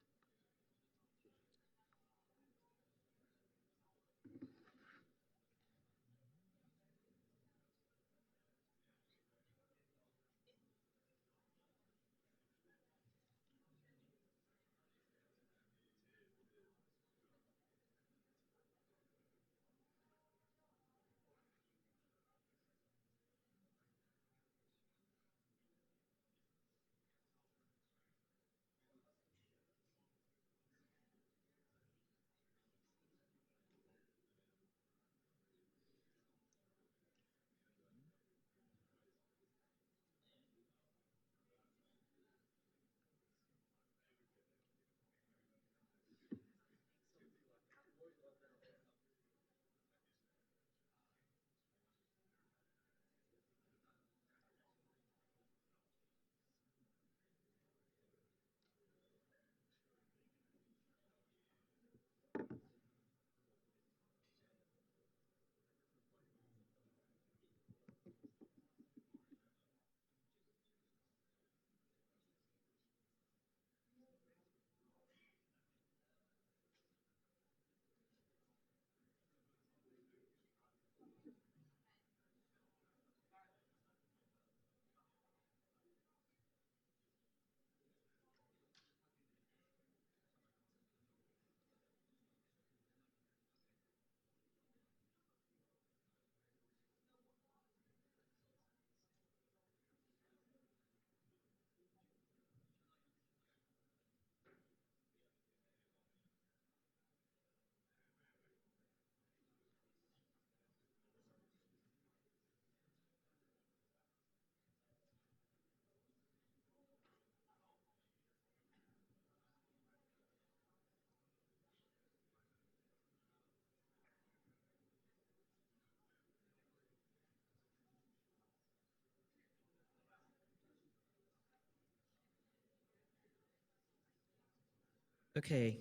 Okay,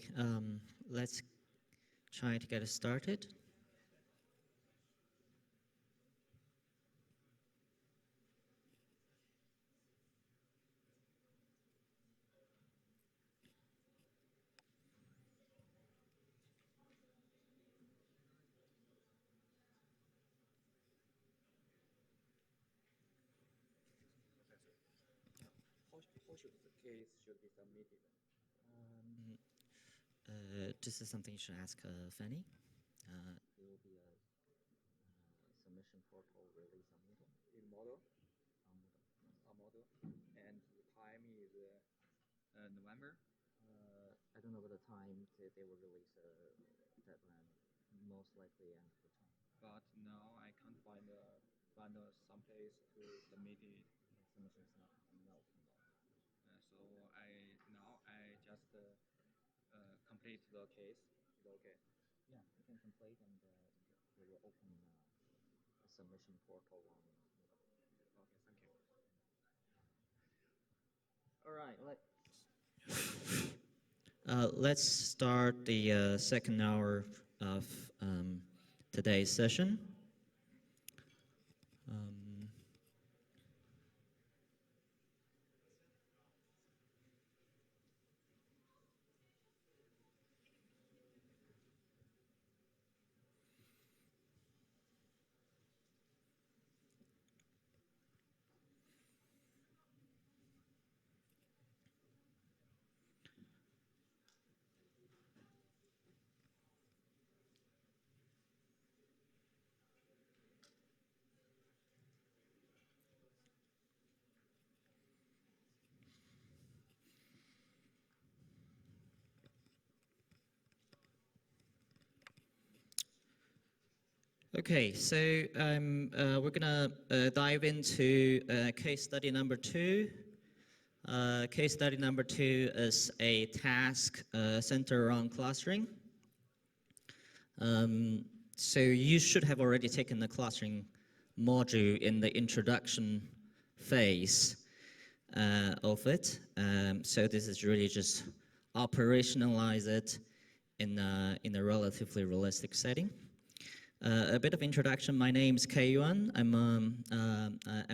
let's try to get started. How should the case should be submitted? This is something you should ask Fanny. There will be a submission portal release on Moodle. In Model? On Moodle. On Model. And the time is November? I don't know about the time they will release a deadline, most likely end of the term. But now I can't find some place to submit it. The submission is not open. So now I just complete the case. Is it okay? Yeah, you can complete and they will open a submission portal on Moodle. Okay, thank you. All right, Let's start the second hour of today's session. Okay, so we're gonna dive into case study number 2. Case study number 2 is a task centered around clustering. So you should have already taken the clustering module in the introduction phase of it. So this is really just operationalize it in a relatively realistic setting. A bit of introduction. My name is Kei Yuan. I'm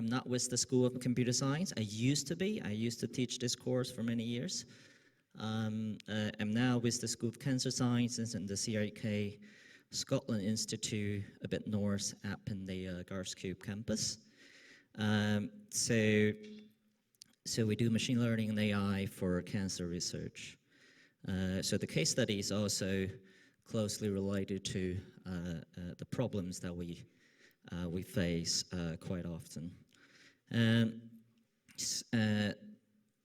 not with the School of Computer Science. I used to be. I used to teach this course for many years. I'm now with the School of Cancer Sciences and the CRK Scotland Institute a bit north up in the Garscube campus. So we do machine learning and AI for cancer research. So the case study is also closely related to the problems that we face quite often.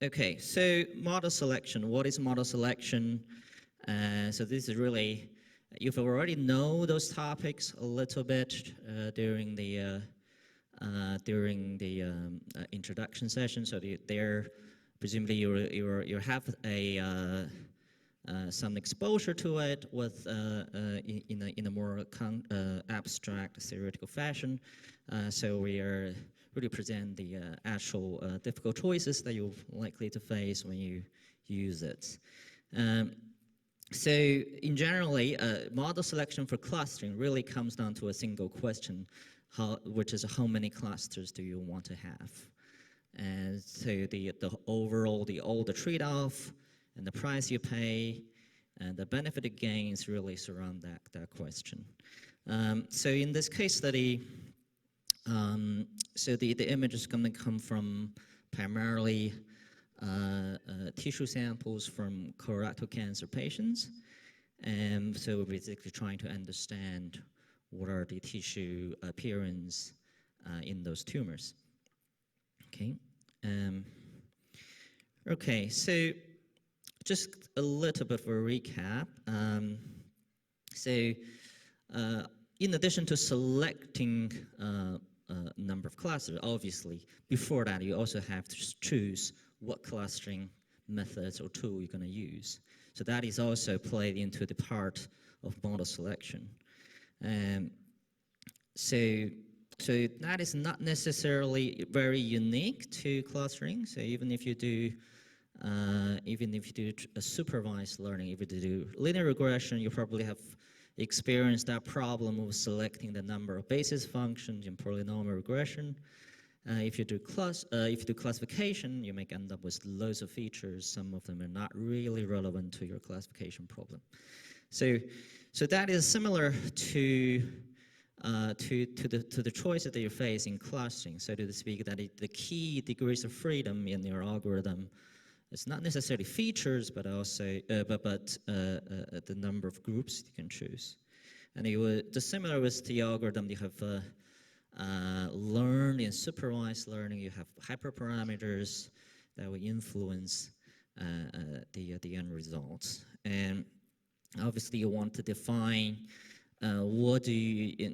Okay, so model selection. What is model selection? So this is really, you've already know those topics a little bit during the introduction session. So there, presumably you have a some exposure to it with in a more abstract theoretical fashion. So we are really present the actual difficult choices that you're likely to face when you use it. So in generally, model selection for clustering really comes down to a single question, which is how many clusters do you want to have? And so the trade-off and the price you pay and the benefit gains really surround that question. So in this case study, so the image is going to come from primarily tissue samples from colorectal cancer patients. And so we're basically trying to understand what are the tissue appearance in those tumors. Okay. Okay, so just a little bit of a recap. In addition to selecting number of clusters, obviously, before that, you also have to choose what clustering methods or tool you're going to use. So that is also played into the part of model selection. So that is not necessarily very unique to clustering. So even if you do a supervised learning, if you do linear regression, you probably have experienced that problem of selecting the number of basis functions in polynomial regression. If you do classification, you may end up with loads of features. Some of them are not really relevant to your classification problem. So that is similar to the choices that you face in clustering. So to speak, that the key degrees of freedom in your algorithm is not necessarily features, but also the number of groups you can choose. And similar with the algorithm, you have learned in supervised learning, you have hyperparameters that will influence the end results. And obviously, you want to define what is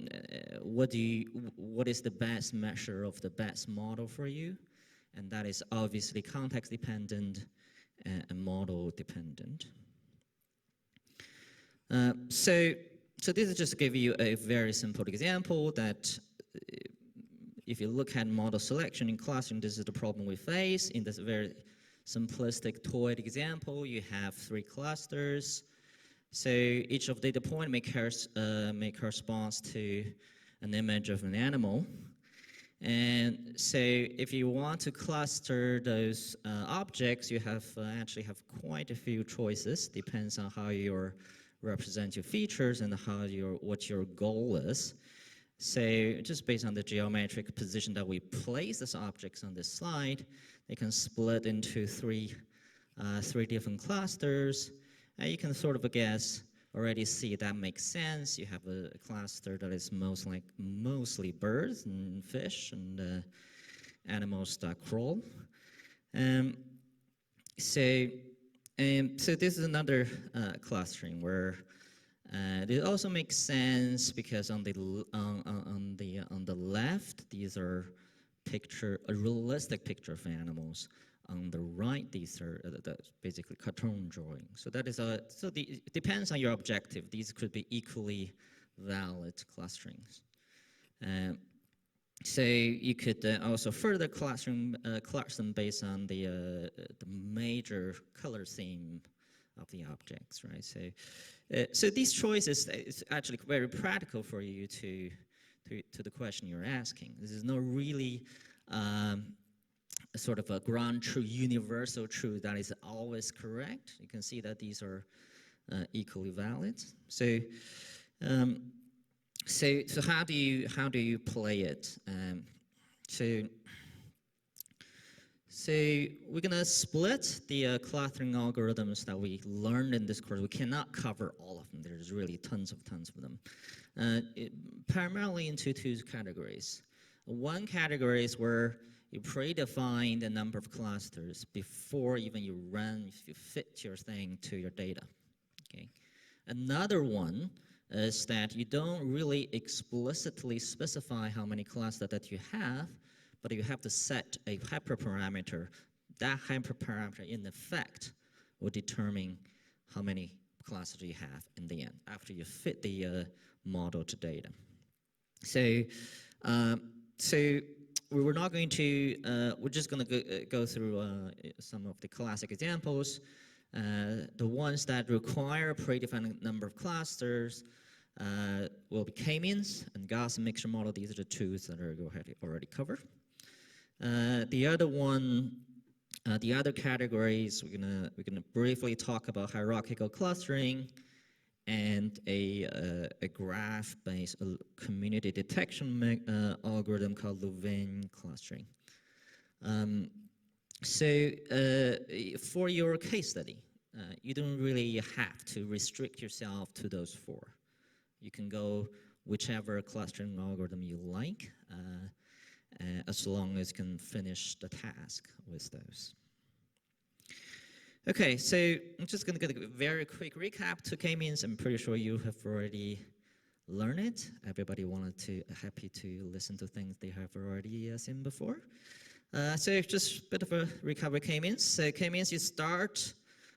the best measure of the best model for you, and that is obviously context dependent and model dependent. So this is just to give you a very simple example that if you look at model selection in clustering, this is the problem we face. In this very simplistic toyed example, you have 3 clusters. So each of the data point may correspond to an image of an animal. And so if you want to cluster those objects, you actually have quite a few choices. Depends on how you represent your features and what your goal is. So just based on the geometric position that we place these objects on this slide, they can split into three different clusters. And you can sort of already see that makes sense. You have a cluster that is mostly birds and fish and animals that crawl. So this is another clustering where It also makes sense because on the left, these are a realistic picture of animals. On the right, these are basically cartoon drawings. So that is it depends on your objective. These could be equally valid clusterings. So you could also further cluster them based on the major color theme of the objects, right? So these choices is actually very practical for you to the question you're asking. This is not really a sort of a ground truth, universal truth that is always correct. You can see that these are equally valid. So how do you play it? So we're gonna split the clustering algorithms that we learned in this course. We cannot cover all of them. There's really tons of them. Primarily into two categories. One category is where you predefine the number of clusters before even you fit your thing to your data. Okay. Another one is that you don't really explicitly specify how many clusters that you have, but you have to set a hyperparameter. That hyperparameter, in effect, will determine how many clusters you have in the end after you fit the model to data. So we're not going to. We're just going to go through some of the classic examples. The ones that require a predefined number of clusters will be k-means and Gaussian mixture model. These are the tools that are already covered. The other categories we're gonna briefly talk about hierarchical clustering and a graph-based community detection algorithm called Louvain clustering. For your case study, you don't really have to restrict yourself to those four. You can go whichever clustering algorithm you like, as long as you can finish the task with those. Okay, so I'm just going to get a very quick recap to k-means. I'm pretty sure you have already learned it. Everybody happy to listen to things they have already seen before. So just a bit of a recap of k-means. So k-means you start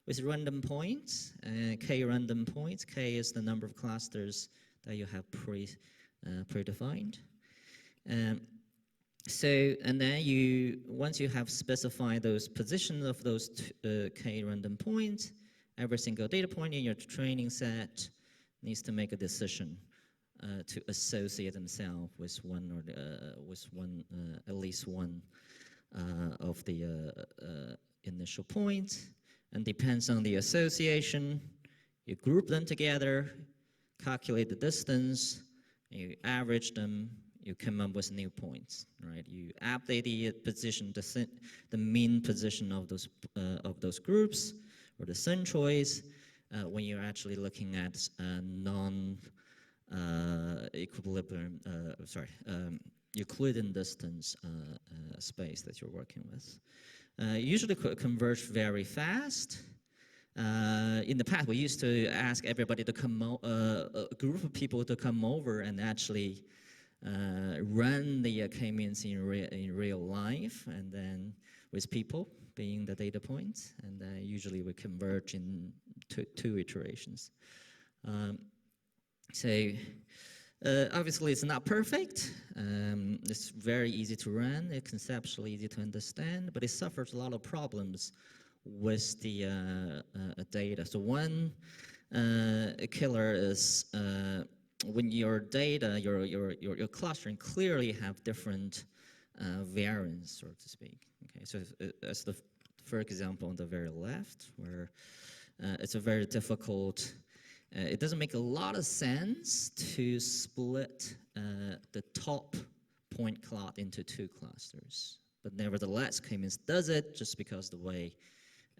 with random points, k random points. K is the number of clusters that you have predefined. And then once you have specified those positions of those k random points, every single data point in your training set needs to make a decision to associate themselves with at least one of the initial points. And depends on the association, you group them together, calculate the distance, you average them, you come up with new points, right? You update the position, the mean position of those groups, or the centroids, when you're actually looking at non-equilibrium, Euclidean distance space that you're working with. Usually converge very fast. In the past, we used to ask everybody to a group of people to come over and actually run the k-means in real life, and then with people being the data points, and usually we converge in two iterations. Obviously, it's not perfect. It's very easy to run. It's conceptually easy to understand, but it suffers a lot of problems with the data. So one killer is when your data, your clustering clearly have different variants, so to speak. Okay, so as for example, on the very left, where it's a very difficult. It doesn't make a lot of sense to split the top point cloud into two clusters, but nevertheless, k-means does it just because the way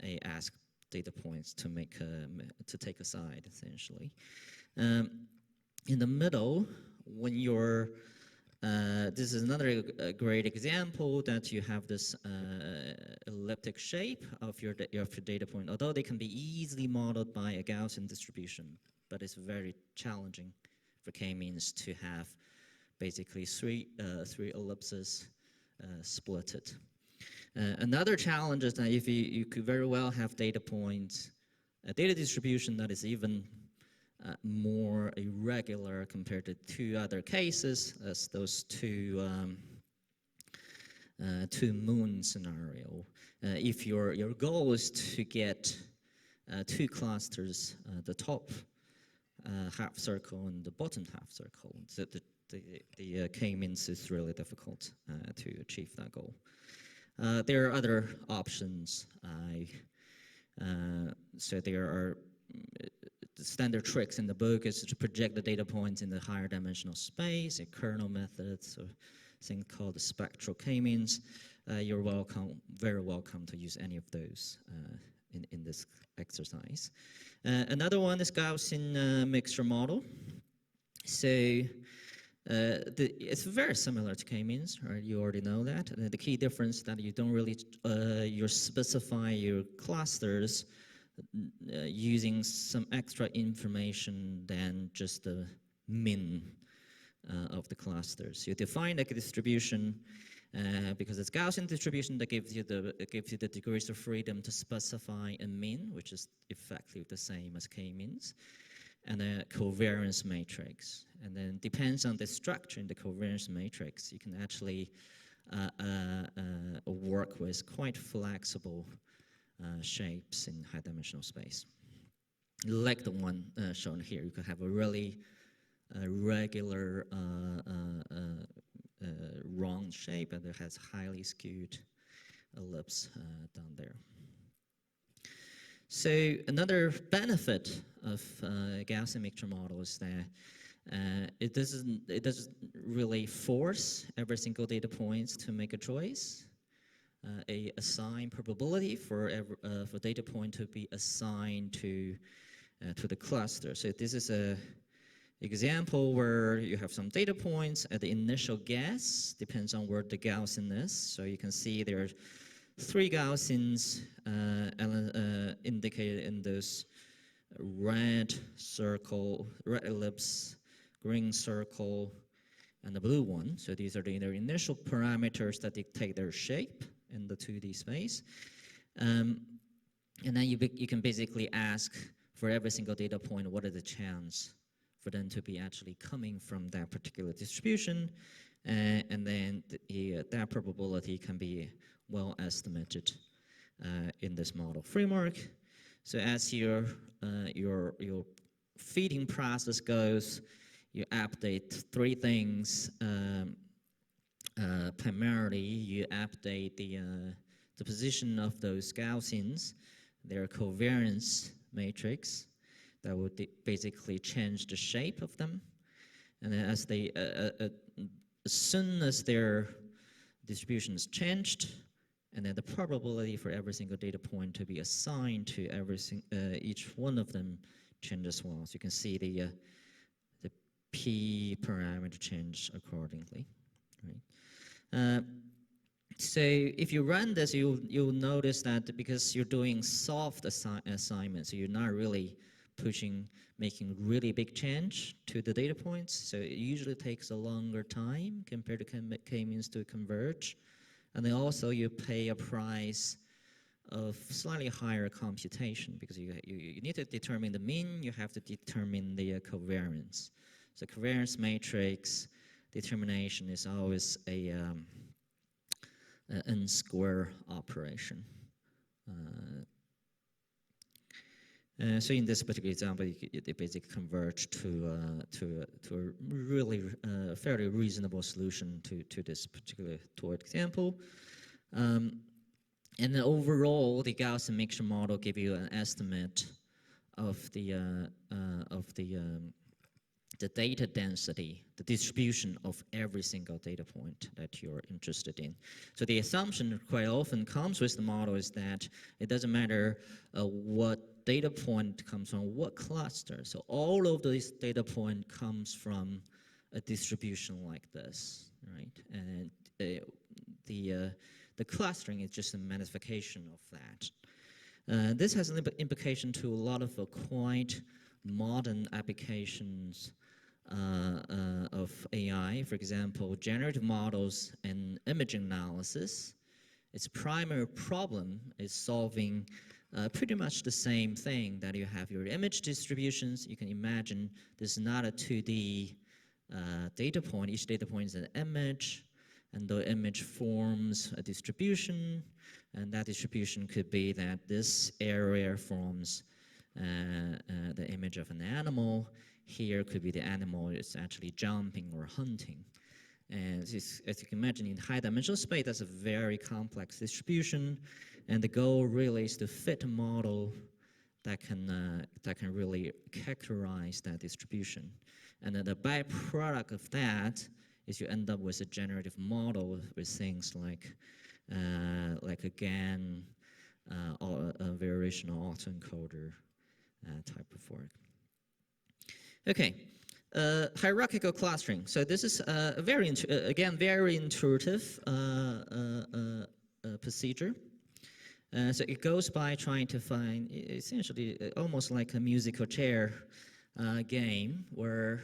I ask data points to take a side, essentially. In the middle, when you're this is another great example that you have this elliptic shape of your data point, although they can be easily modeled by a Gaussian distribution but it's very challenging for k-means to have basically three ellipses splitted. Another challenge is that if you could very well have data points, a data distribution that is even more irregular compared to two other cases, as those two moon scenario. If your goal is to get two clusters, the top half circle and the bottom half circle, the k-means is really difficult to achieve that goal. There are other options. So there are the standard tricks in the book is to project the data points in the higher dimensional space, a kernel method, so thing called the spectral k-means. You're very welcome to use any of those in this exercise. Another one is Gaussian mixture model. So it's very similar to k-means, right? You already know that. The key difference is that you don't really you specify your clusters using some extra information than just the min of the clusters. You define like a distribution because it's Gaussian distribution that gives you the degrees of freedom to specify a min, which is effectively the same as k-means, and a covariance matrix. And then depends on the structure in the covariance matrix, you can actually work with quite flexible shapes in high dimensional space. Like the one shown here, you could have a really regular round shape, and it has highly skewed ellipse down there. So another benefit of Gaussian mixture model is that it doesn't really force every single data point to make a choice. A assigned probability for data point to be assigned to the cluster. So this is a example where you have some data points at the initial guess, depends on where the Gaussian is. So you can see there are 3 Gaussians indicated in this red circle, red ellipse, green circle, and the blue one. So these are their initial parameters that dictate their shape in the 2D space. And then you can basically ask for every single data point, what are the chance for them to be actually coming from that particular distribution, and then that probability can be well estimated in this model framework. So as your feeding process goes, you update 3 things. Primarily, you update the position of those Gaussians, their covariance matrix, that would basically change the shape of them. And then as soon as their distribution is changed, and then the probability for every single data point to be assigned to each one of them changes as well. So you can see the p parameter change accordingly. Right? So if you run this, you'll notice that because you're doing soft assignments, so you're not really making really big change to the data points. So it usually takes a longer time compared to k-means to converge. And then also you pay a price of slightly higher computation because you need to determine the mean, you have to determine the covariance. So covariance matrix determination is always a n-square operation. So in this particular example, they basically converge to a really fairly reasonable solution to this particular example. And then overall, the Gaussian mixture model give you an estimate of the data density, the distribution of every single data point that you're interested in. So the assumption quite often comes with the model is that it doesn't matter what data point comes from what cluster. So all of these data point comes from a distribution like this, right? And the clustering is just a magnification of that. This has an implication to a lot of quite modern applications of AI, for example, generative models and imaging analysis, its primary problem is solving pretty much the same thing, that you have your image distributions. You can imagine this is not a 2D data point. Each data point is an image, and the image forms a distribution, and that distribution could be that this area forms the image of an animal. Here could be the animal is actually jumping or hunting. And as you can imagine, in high-dimensional space, that's a very complex distribution, and the goal really is to fit a model that can really characterize that distribution. And then the byproduct of that is you end up with a generative model with things like a GAN or a variational autoencoder type of work. Okay, hierarchical clustering. So this is a very intuitive procedure. So it goes by trying to find essentially almost like a musical chair game, where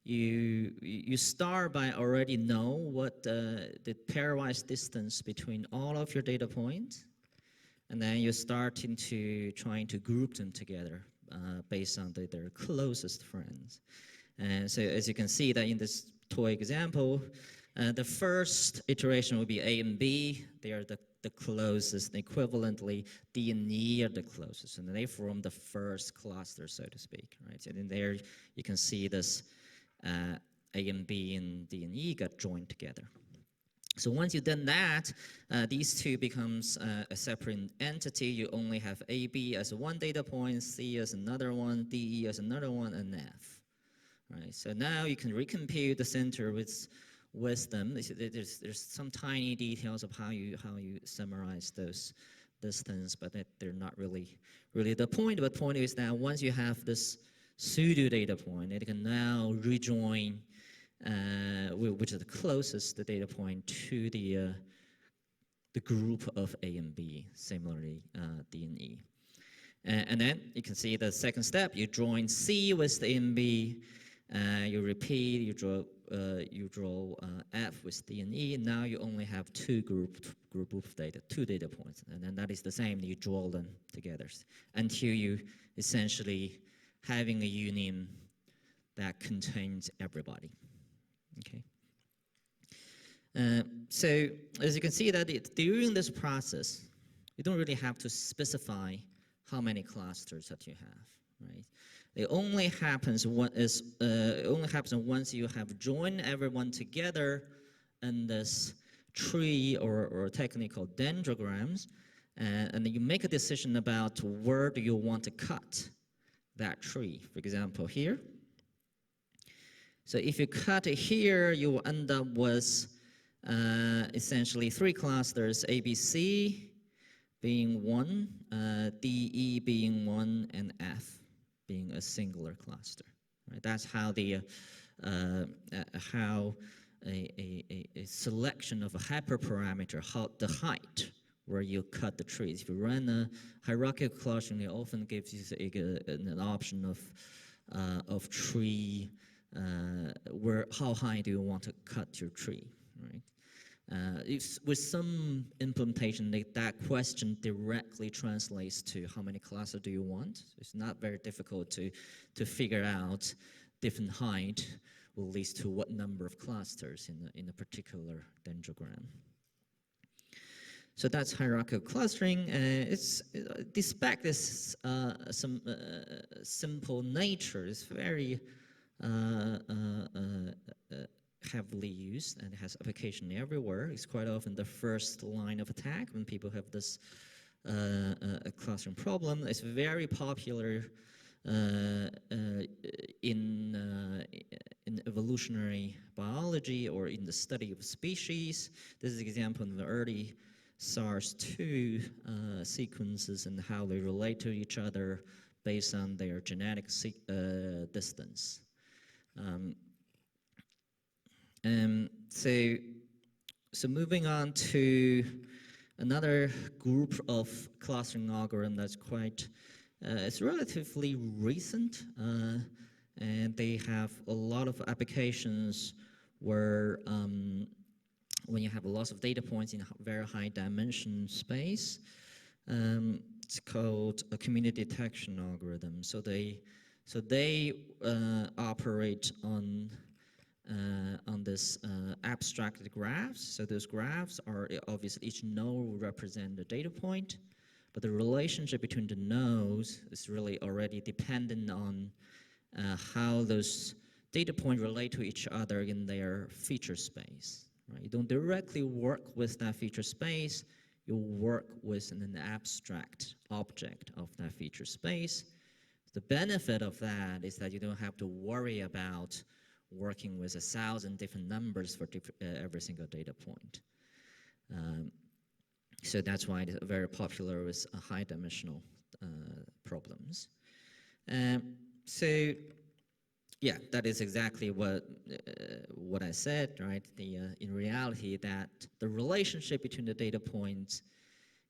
you start by already know what the pairwise distance between all of your data points, and then you start into trying to group them together based on their closest friends. And so as you can see that in this toy example, the first iteration will be A and B. They are the closest. Equivalently, D and E are the closest, and they form the first cluster, so to speak, right? So in there, you can see this A and B and D and E got joined together. So once you've done that, these two becomes a separate entity. You only have A, B as one data point, C as another one, D, E as another one, and F. Right. So now you can recompute the center with them. There's some tiny details of how you summarize those things, but they're not really the point. But the point is that once you have this pseudo data point, it can now rejoin, which is the closest data point to the group of A and B, similarly D and E. And then you can see the second step, you join C with the A and B, you repeat, you draw F with D and E, and now you only have two group of data, two data points, and then that is the same, you draw them together until you essentially having a union that contains everybody. Okay. So as you can see that during this process, you don't really have to specify how many clusters that you have, right? It only happens once you have joined everyone together in this tree or technical dendrograms, and you make a decision about where do you want to cut that tree. For example, here. So if you cut it here, you will end up with essentially three clusters: A, B, C being one, D, E being one, and F being a singular cluster. Right? That's how a selection of a hyperparameter, how the height where you cut the trees. If you run a hierarchical clustering, it often gives you an option of tree, how high do you want to cut your tree, right? With some implementation, that question directly translates to how many clusters do you want. It's not very difficult to figure out different height will lead to what number of clusters in a particular dendrogram. So that's hierarchical clustering. Despite this some simple nature, it's very heavily used and has application everywhere. It's quite often the first line of attack when people have this clustering problem. It's very popular in evolutionary biology or in the study of species. This is an example of the early SARS-2 sequences and how they relate to each other based on their genetic distance. So moving on to another group of clustering algorithm that's quite it's relatively recent, and they have a lot of applications where when you have lots of data points in a very high dimension space, it's called a community detection algorithm. So they operate on this abstracted graphs. So those graphs are obviously each node represents a data point, but the relationship between the nodes is really already dependent on how those data points relate to each other in their feature space. Right? You don't directly work with that feature space, you work with an abstract object of that feature space. The benefit of that is that you don't have to worry about working with 1,000 different numbers for every single data point. So that's why it's very popular with high-dimensional problems. So yeah, that is exactly what I said, right? In reality, that the relationship between the data points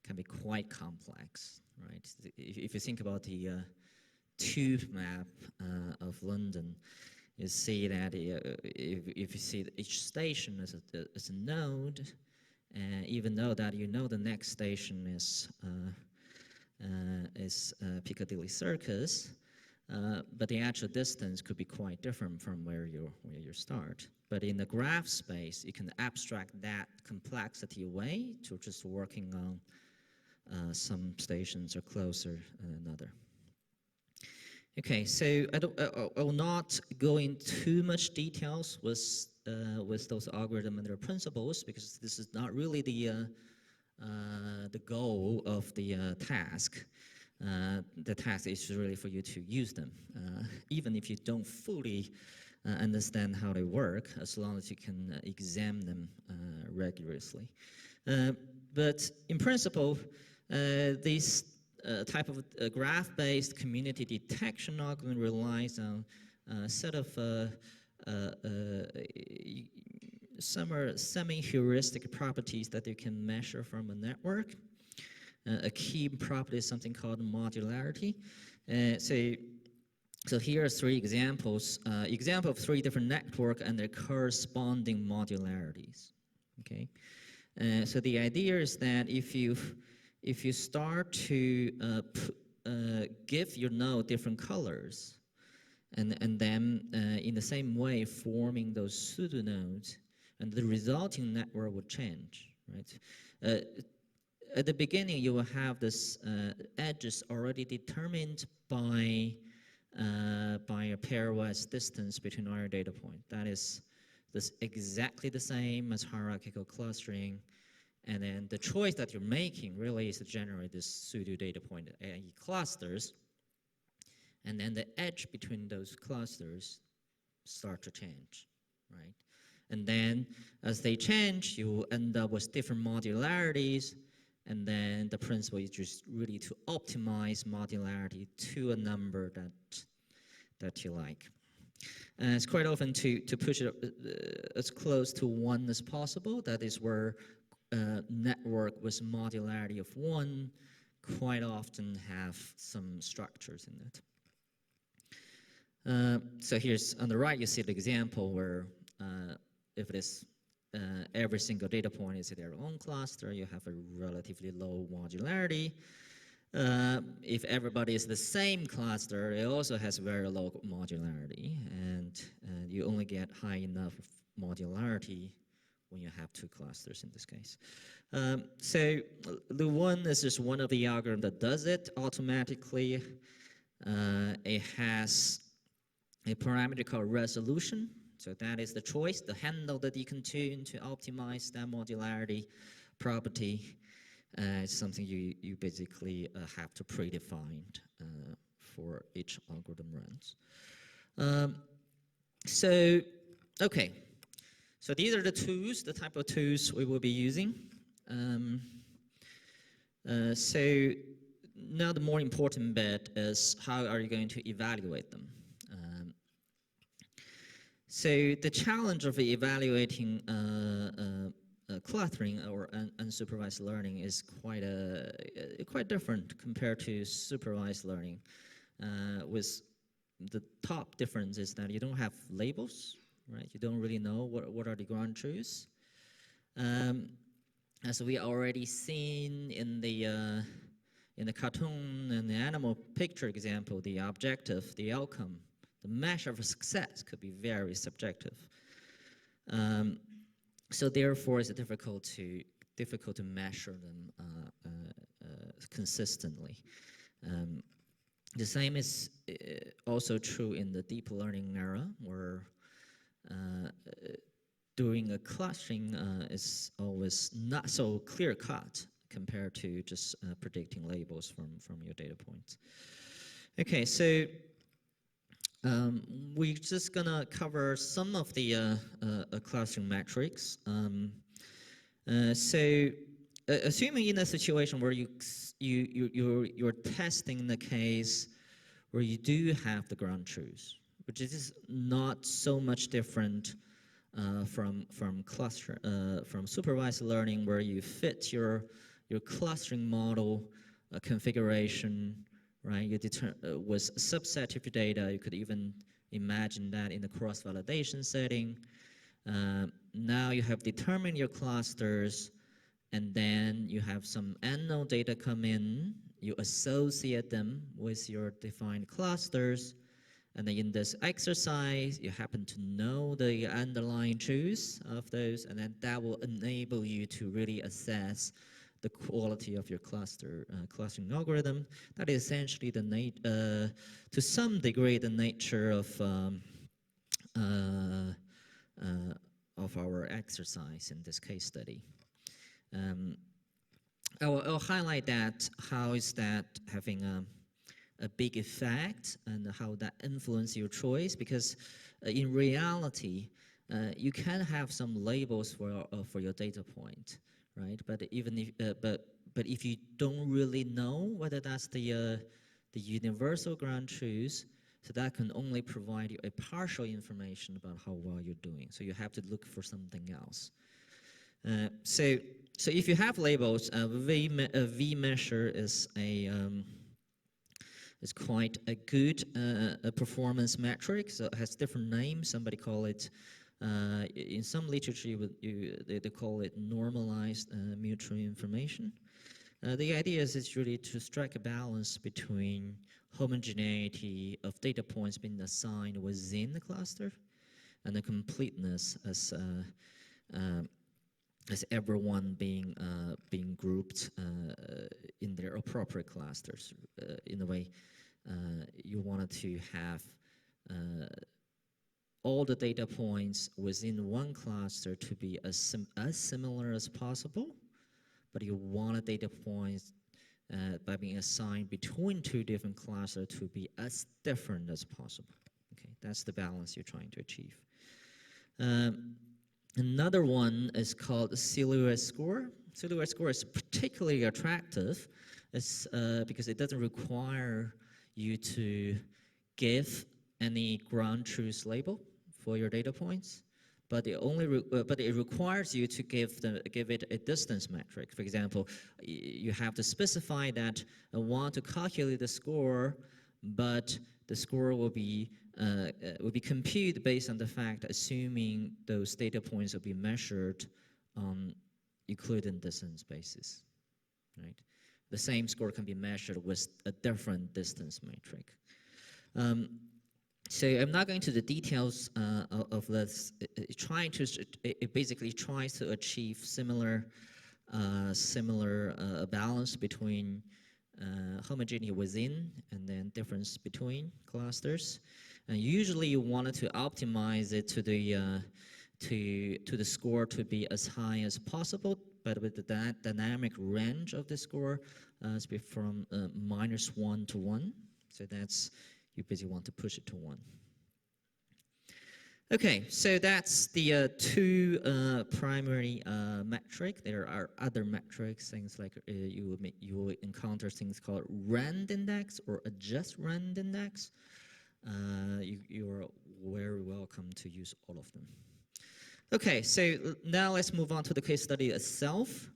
can be quite complex, right? If you think about the tube map of London, you see that if you see each station as a node, even though that you know the next station is Piccadilly Circus, but the actual distance could be quite different from where you start. But in the graph space, you can abstract that complexity away to just working on some stations are closer than another. Okay, so I will not go into too much details with those algorithms and their principles, because this is not really the goal of the task. The task is really for you to use them, even if you don't fully understand how they work, as long as you can examine them rigorously. But in principle, this type of graph-based community detection algorithm relies on a set of some semi-heuristic properties that you can measure from a network. A key property is something called modularity. So here are three examples. Example of three different networks and their corresponding modularities. Okay, so the idea is that if you start to give your node different colors, and then in the same way forming those pseudonodes, and the resulting network will change, right? At the beginning, you will have this edges already determined by a pairwise distance between all your data points. That is exactly the same as hierarchical clustering. And then the choice that you're making really is to generate this pseudo data point, i.e. clusters. And then the edge between those clusters start to change, right? And then as they change, you end up with different modularities. And then the principle is just really to optimize modularity to a number that you like. And it's quite often to push it as close to 1 as possible. That is where network with modularity of 1 quite often have some structures in it. So here's on the right, you see the example where if it is every single data point is their own cluster, you have a relatively low modularity. If everybody is the same cluster, it also has very low modularity, and you only get high enough modularity when you have 2 clusters in this case. So the one is just one of the algorithms that does it automatically. It has a parameter called resolution. So that is the choice, the handle that you can tune to optimize that modularity property. It's something you basically have to predefine for each algorithm runs. Okay. So these are the tools, the type of tools we will be using. So now the more important bit is how are you going to evaluate them? So the challenge of evaluating clustering or unsupervised learning is quite different compared to supervised learning. With the top difference is that you don't have labels, right? You don't really know what are the ground truths. As we already seen in the cartoon and the animal picture example, the objective, the outcome, the measure of success could be very subjective. So therefore, it's difficult to measure them consistently. The same is also true in the deep learning era, where doing a clustering is always not so clear-cut compared to just predicting labels from your data points. Okay, so we're just gonna cover some of the clustering metrics. Assuming in a situation where you're testing the case where you do have the ground truth, which is not so much different from supervised learning, where you fit your clustering model configuration, right? You with a subset of your data. You could even imagine that in the cross-validation setting. Now you have determined your clusters, and then you have some unknown data come in. You associate them with your defined clusters. And then in this exercise, you happen to know the underlying truths of those, and then that will enable you to really assess the quality of your clustering algorithm. That is essentially to some degree, the nature of our exercise in this case study. I'll highlight that. How is that having a big effect, and how that influences your choice? Because in reality, you can have some labels for your data point, right? But even if but if you don't really know whether that's the universal ground truth, so that can only provide you a partial information about how well you're doing. So you have to look for something else. So if you have labels, a V measure is is quite a good performance metric. So it has different names. Somebody call it, in some literature, they call it normalized mutual information. The idea is really to strike a balance between homogeneity of data points being assigned within the cluster and the completeness as everyone being grouped in their appropriate clusters. In a way, you wanted to have all the data points within one cluster to be as similar as possible, but you wanted data points by being assigned between two different clusters to be as different as possible. Okay, that's the balance you're trying to achieve. Another one is called silhouette score. Silhouette score is particularly attractive because it doesn't require you to give any ground truth label for your data points, but it requires you to give it a distance metric. For example, you have to specify that I want to calculate the score, but the score will be computed based on the fact, assuming those data points will be measured on Euclidean distance basis, right? The same score can be measured with a different distance metric. So I'm not going to the details of this. It basically tries to achieve similar balance between homogeneity within and then difference between clusters. And usually you wanted to optimize it to the score to be as high as possible, but with the dynamic range of the score from -1 to 1. So that's, you basically want to push it to 1. Okay, so that's the two primary metric. There are other metrics, things like you will encounter things called RAND index or adjust RAND index. You are very welcome to use all of them. Okay, so now let's move on to the case study itself.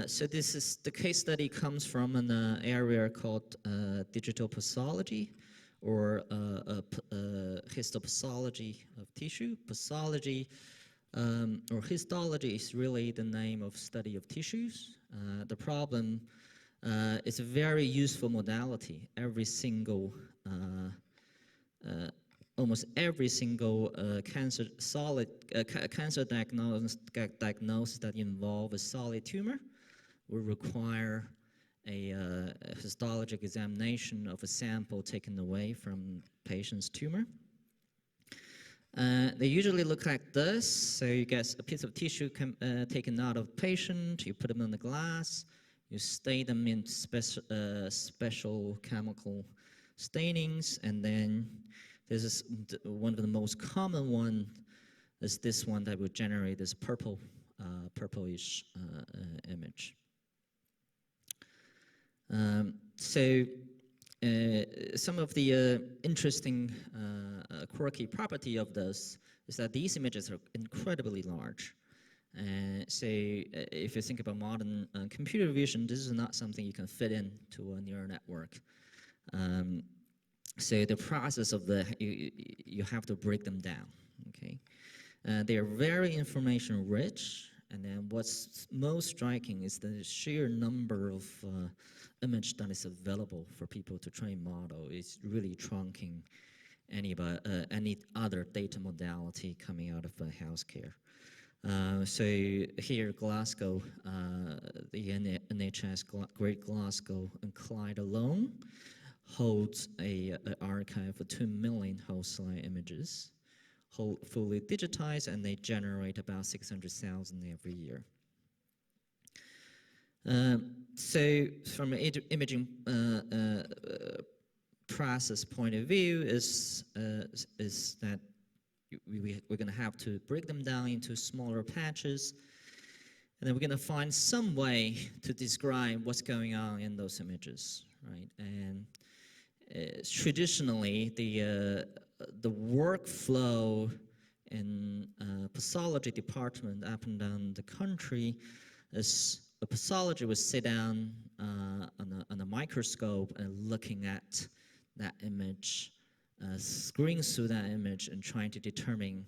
So the case study comes from an area called digital pathology, or histopathology of tissue. Pathology or histology is really the name of study of tissues. The problem is a very useful modality. Almost every single cancer diagnosis that involve a solid tumor will require a histologic examination of a sample taken away from patient's tumor. They usually look like this. So you get a piece of tissue taken out of patient, you put them in the glass, you stain them in special chemical stainings, and then this is one of the most common one is this one that would generate this purplish image. Some of the interesting quirky property of this is that these images are incredibly large. So if you think about modern computer vision, this is not something you can fit into a neural network. So the process of you have to break them down, okay? They are very information rich, and then what's most striking is the sheer number of image that is available for people to train model is really trunking any other data modality coming out of healthcare. So here, Glasgow, the NHS Great Glasgow and Clyde alone holds an archive of 2 million whole slide images, fully digitized, and they generate about 600,000 every year. So from an imaging process point of view is that we're going to have to break them down into smaller patches, and then we're going to find some way to describe what's going on in those images, right? And traditionally, the workflow in pathology department up and down the country is a pathologist would sit down on a microscope and looking at that image, screening through that image and trying to determine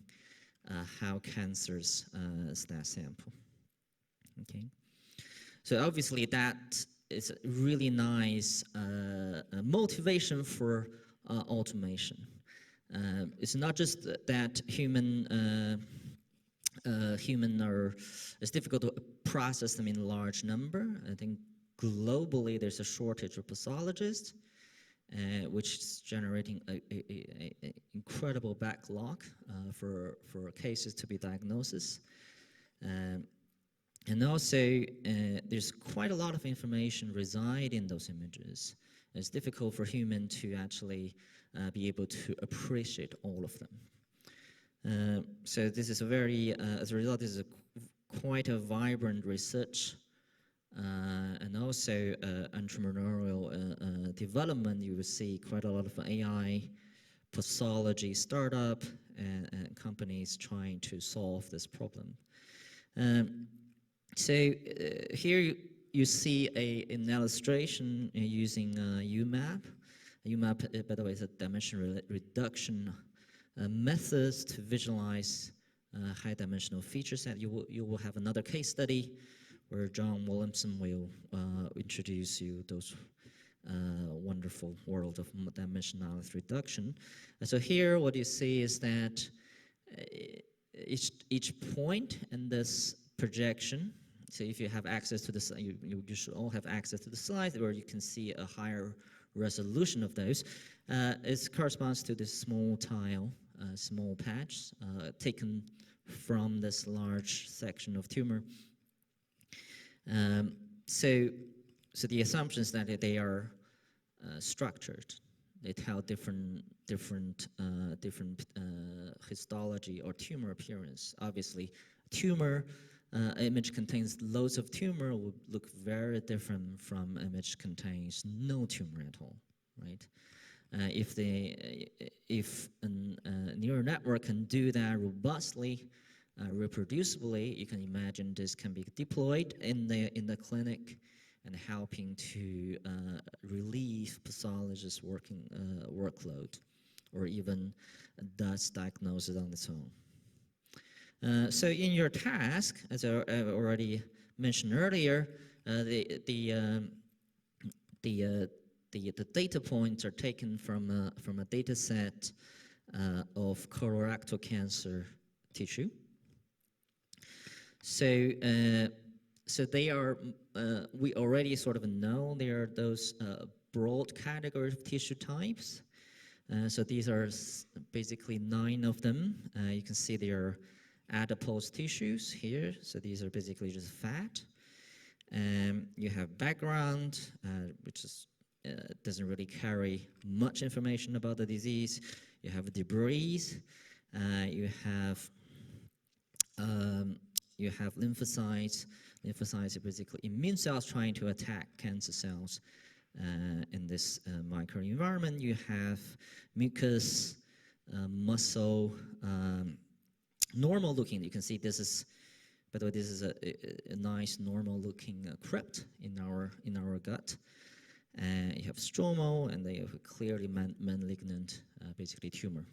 how cancerous is that sample. Okay, so obviously that is a really nice motivation for automation. It's not just that it's difficult to process them in large number. I think globally there's a shortage of pathologists, which is generating an incredible backlog for cases to be diagnosed. And also, there's quite a lot of information reside in those images. It's difficult for humans to actually be able to appreciate all of them. So this is a very, as a result, this is quite a vibrant research and also entrepreneurial development. You will see quite a lot of AI pathology startup and companies trying to solve this problem. So here you see an illustration using UMAP. UMAP, by the way, is a dimension reduction methods to visualize high-dimensional feature set. You will have another case study where John Williamson will introduce you those wonderful world of dimensionality reduction. And so here, what you see is that each point in this projection. So if you have access to this, you should all have access to the slides where you can see a higher resolution of those. It corresponds to this small tile, small patch taken from this large section of tumor. So the assumption is that they are structured. They tell different histology or tumor appearance. Obviously, tumor image contains loads of tumor will look very different from image contains no tumor at all, right? If a neural network can do that robustly, reproducibly, you can imagine this can be deployed in the clinic and helping to relieve pathologists' workload, or even does diagnosis on its own. So in your task, as I already mentioned earlier, the data points are taken from a data set of colorectal cancer tissue. So so they are, we already sort of know there are those broad categories of tissue types. So these are basically 9 of them. You can see they are adipose tissues here. So these are basically just fat. You have background, which is, doesn't really carry much information about the disease. You have debris. You have lymphocytes. Lymphocytes are basically immune cells trying to attack cancer cells. In this microenvironment, you have mucus, muscle, normal looking. You can see this is, by the way, this is a nice normal looking crypt in our gut. You have stromal, and they have clearly malignant, basically tumor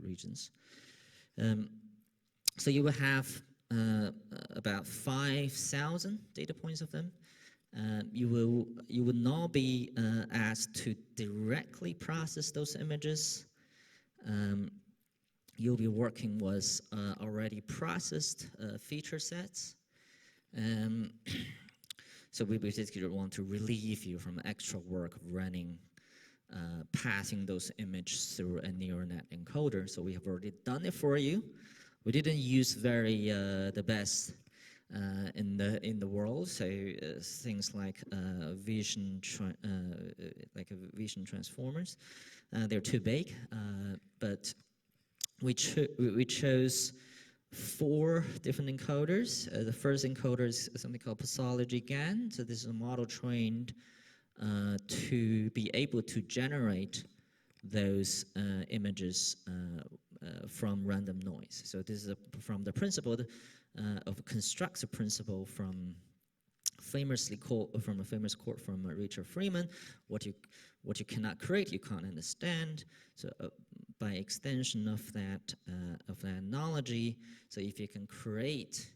regions. So you will have about 5,000 data points of them. You will not be asked to directly process those images. You'll be working with already processed feature sets. So we basically want to relieve you from extra work of running, passing those images through a neural net encoder. So we have already done it for you. We didn't use the best in the world, so things like vision transformers. They're too big, but we chose 4 different encoders. The first encoder is something called pathology GAN. So this is a model trained to be able to generate those images from random noise. So this is from the principle of constructive principle from a famous quote from Richard Freeman: what you cannot create, you can't understand. So by extension of that analogy, so if you can create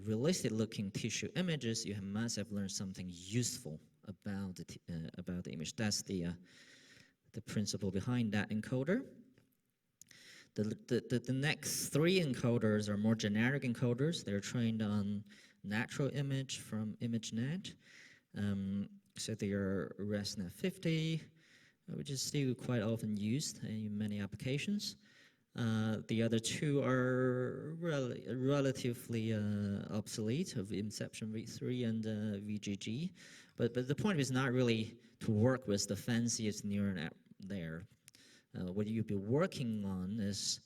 realistic-looking tissue images, you must have learned something useful about the image. That's the principle behind that encoder. The next 3 encoders are more generic encoders. They're trained on natural image from ImageNet. So they are ResNet 50, which is still quite often used in many applications. The other 2 are relatively obsolete, of Inception V3 and VGG. But the point is not really to work with the fanciest neural net there. What you'll be working on is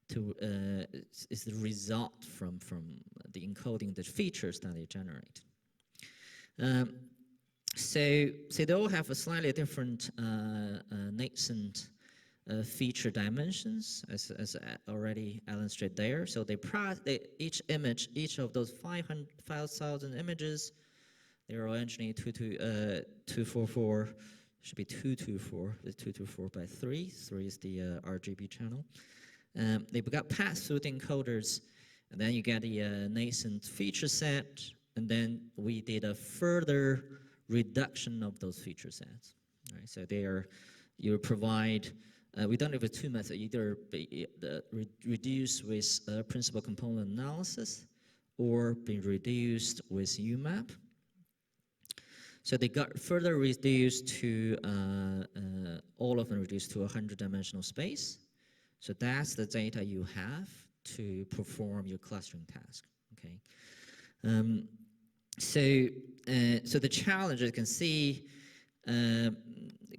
the result from the encoding the features that they generate. So they all have a slightly different nascent feature dimensions, as already illustrated there. So each of those 5,000 images, they are eventually 244. Should be 224. It's 224 by 3. 3 is the RGB channel. They got passed through the encoders, and then you get the nascent feature set, and then we did a further reduction of those feature sets. Right? So you provide. We done it with 2 methods: either reduce with principal component analysis, or be reduced with UMAP. So they got further reduced to, all of them reduced to 100-dimensional space. So that's the data you have to perform your clustering task, okay? So the challenge, you can see,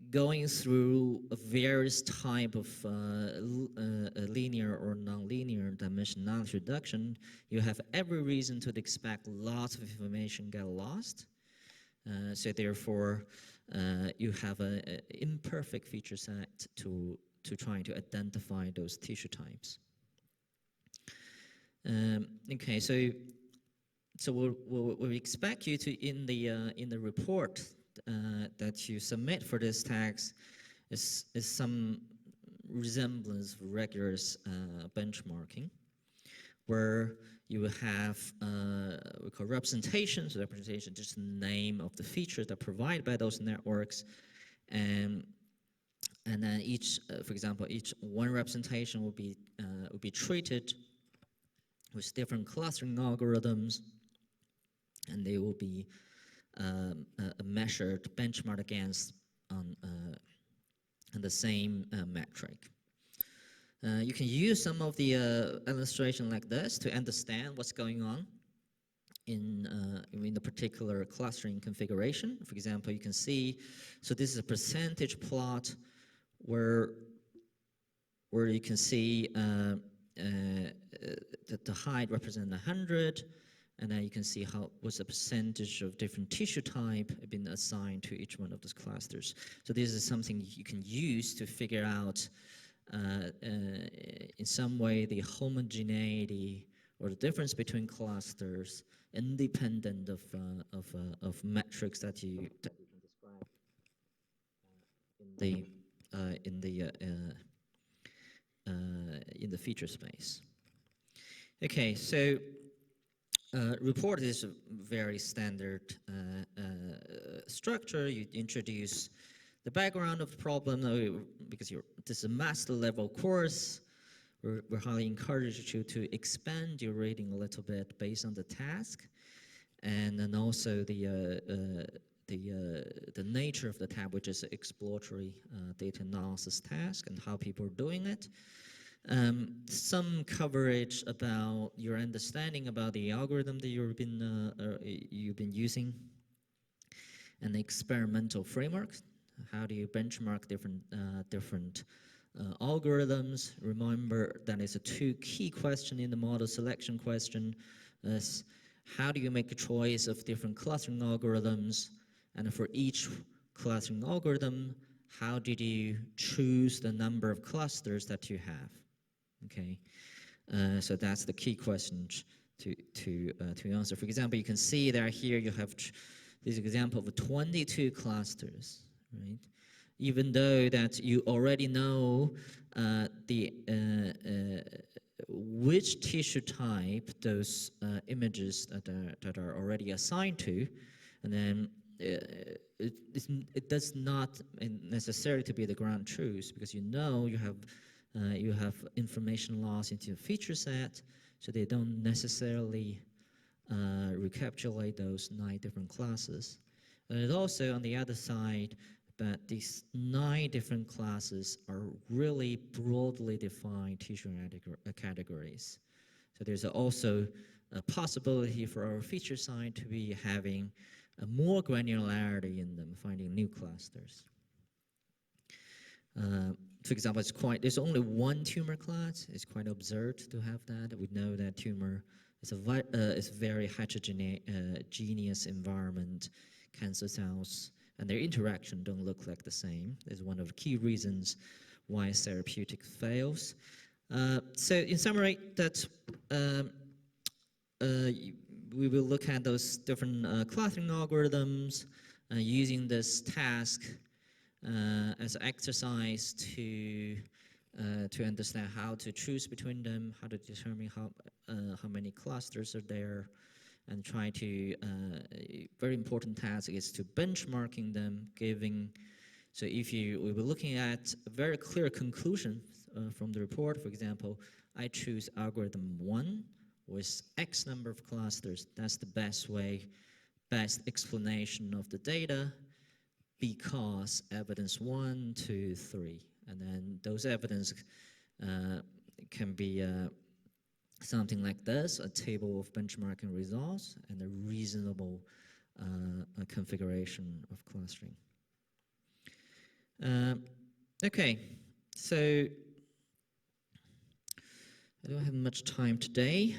going through various type of linear or nonlinear dimensionality reduction, you have every reason to expect lots of information get lost. So therefore, you have an imperfect feature set to trying to identify those tissue types. Okay, so we'll expect you to in the report that you submit for this tax is some resemblance of rigorous benchmarking, where you will have we call representations. Representation, just the name of the features that are provided by those networks, and then each, for example, each one representation will be treated with different clustering algorithms, and they will be measured, benchmarked against on the same metric. You can use some of the illustration like this to understand what's going on in the particular clustering configuration. For example, you can see, so this is a percentage plot where you can see that the height represents 100, and then you can see what's the percentage of different tissue type been assigned to each one of those clusters. So this is something you can use to figure out in some way the homogeneity or the difference between clusters, independent of metrics that you can describe in the feature space. Okay, so report is a very standard structure. You introduce the background of the problem because this is a master level course. We're highly encourage you to expand your reading a little bit based on the task, and then also the nature of the task, which is exploratory data analysis task, and how people are doing it. Some coverage about your understanding about the algorithm that you've been using, and the experimental framework. How do you benchmark different algorithms? Remember that is a two key question in the model selection question. Is how do you make a choice of different clustering algorithms, and for each clustering algorithm, how did you choose the number of clusters that you have? Okay, so that's the key question to answer. For example, you can see that here you have this example of 22 clusters, right? Even though that you already know which tissue type those images that are already assigned to, and then it does not necessarily to be the ground truth, because you know you have information loss into a feature set, so they don't necessarily recapitulate those 9 different classes. And also on the other side, but these 9 different classes are really broadly defined tissue categories. So there's also a possibility for our feature side to be having more granularity in them, finding new clusters. For example, there's only one tumor class. It's quite absurd to have that. We know that tumor is a very heterogeneous environment. Cancer cells and their interaction don't look like the same. It's one of the key reasons why therapeutic fails. So in summary, that we will look at those different clustering algorithms using this task as an exercise to understand how to choose between them, how to determine how many clusters are there, and try to, very important task is to benchmarking them, so we were looking at a very clear conclusion from the report. For example, I choose algorithm 1 with X number of clusters. That's the best explanation of the data, because evidence 1, 2, 3. And then those evidence can be something like this, a table of benchmarking results and a reasonable configuration of clustering. Okay, so I don't have much time today.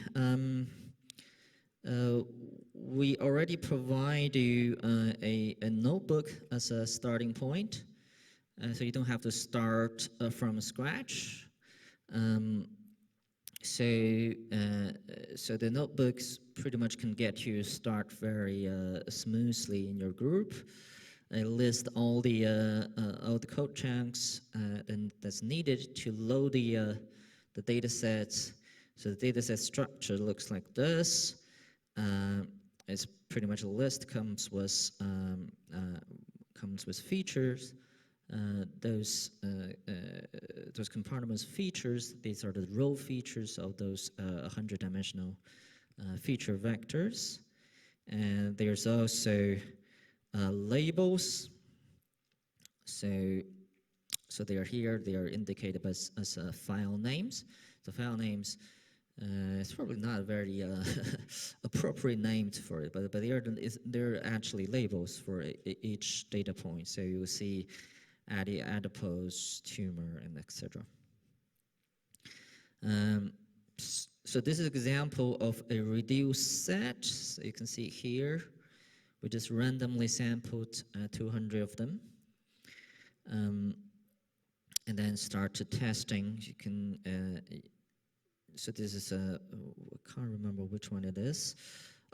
We already provide you a notebook as a starting point, so you don't have to start from scratch. So, so the notebooks pretty much can get you start very smoothly in your group. It lists all the code chunks and that's needed to load the data sets. So the data set structure looks like this. It's pretty much a list comes with features. Those compartments features, these are the row features of those 100-dimensional feature vectors. And there's also labels. So they are here, they are indicated as file names. The file names, it's probably not a very appropriate name for it, but they're actually labels for each data point. So you will see adipose, tumor, and etc. So this is an example of a reduced set. So you can see here, we just randomly sampled 200 of them. And then start to testing. You can, so this is I can't remember which one it is.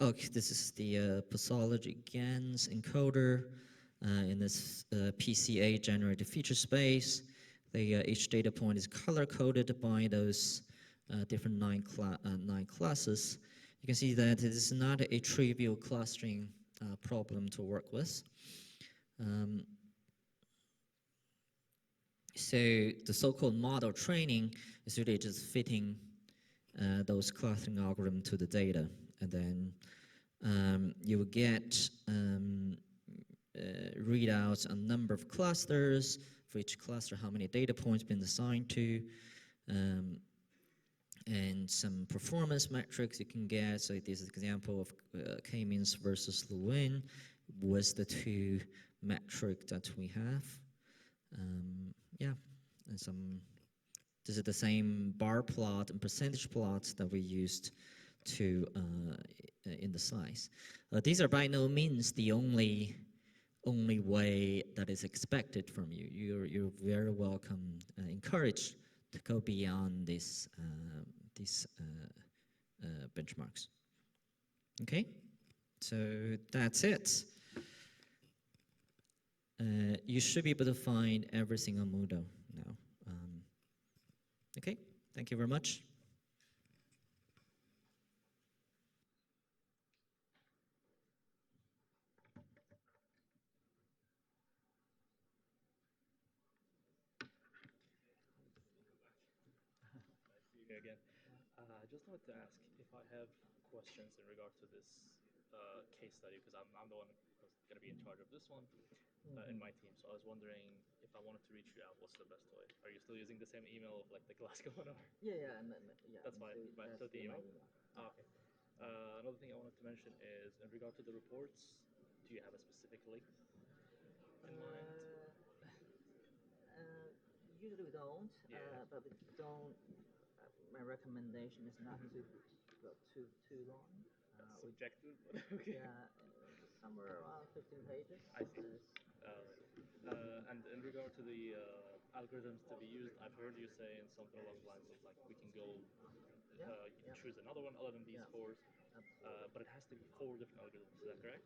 Okay, this is the pathology GANs encoder in this PCA generated feature space. Each data point is color coded by those different nine classes. You can see that it is not a trivial clustering problem to work with. So the so-called model training is really just fitting those clustering algorithms to the data, and then you will get readouts on number of clusters for each cluster, how many data points been assigned to, and some performance metrics you can get. So this is an example of K-means versus Lewin was the two metric that we have. Yeah, and this is the same bar plot and percentage plots that we used to in the slides. These are by no means the only way that is expected from you. You're very welcome, encouraged to go beyond these benchmarks. Okay, so that's it. You should be able to find everything on Moodle now. Okay, thank you very much. See you again. I just wanted to ask if I have questions in regard to this case study, because I'm the one who's going to be in charge of this one in my team. So I was wondering if I wanted to reach you out, what's the best way? Are you still using the same email of like the Glasgow one? Or? Yeah, That's fine. Right, so the email. Ah, okay. Another thing I wanted to mention is in regard to the reports, do you have a specific link in mind? Usually we don't, Yeah. but we don't. My recommendation is not to go too long. That's subjective, but okay. Yeah, somewhere around 15 pages. I see. And in regard to the algorithms to be used, I've heard you saying something along the lines of like we can go choose another one other than these four, but it has to be 4 different algorithms. Is that correct?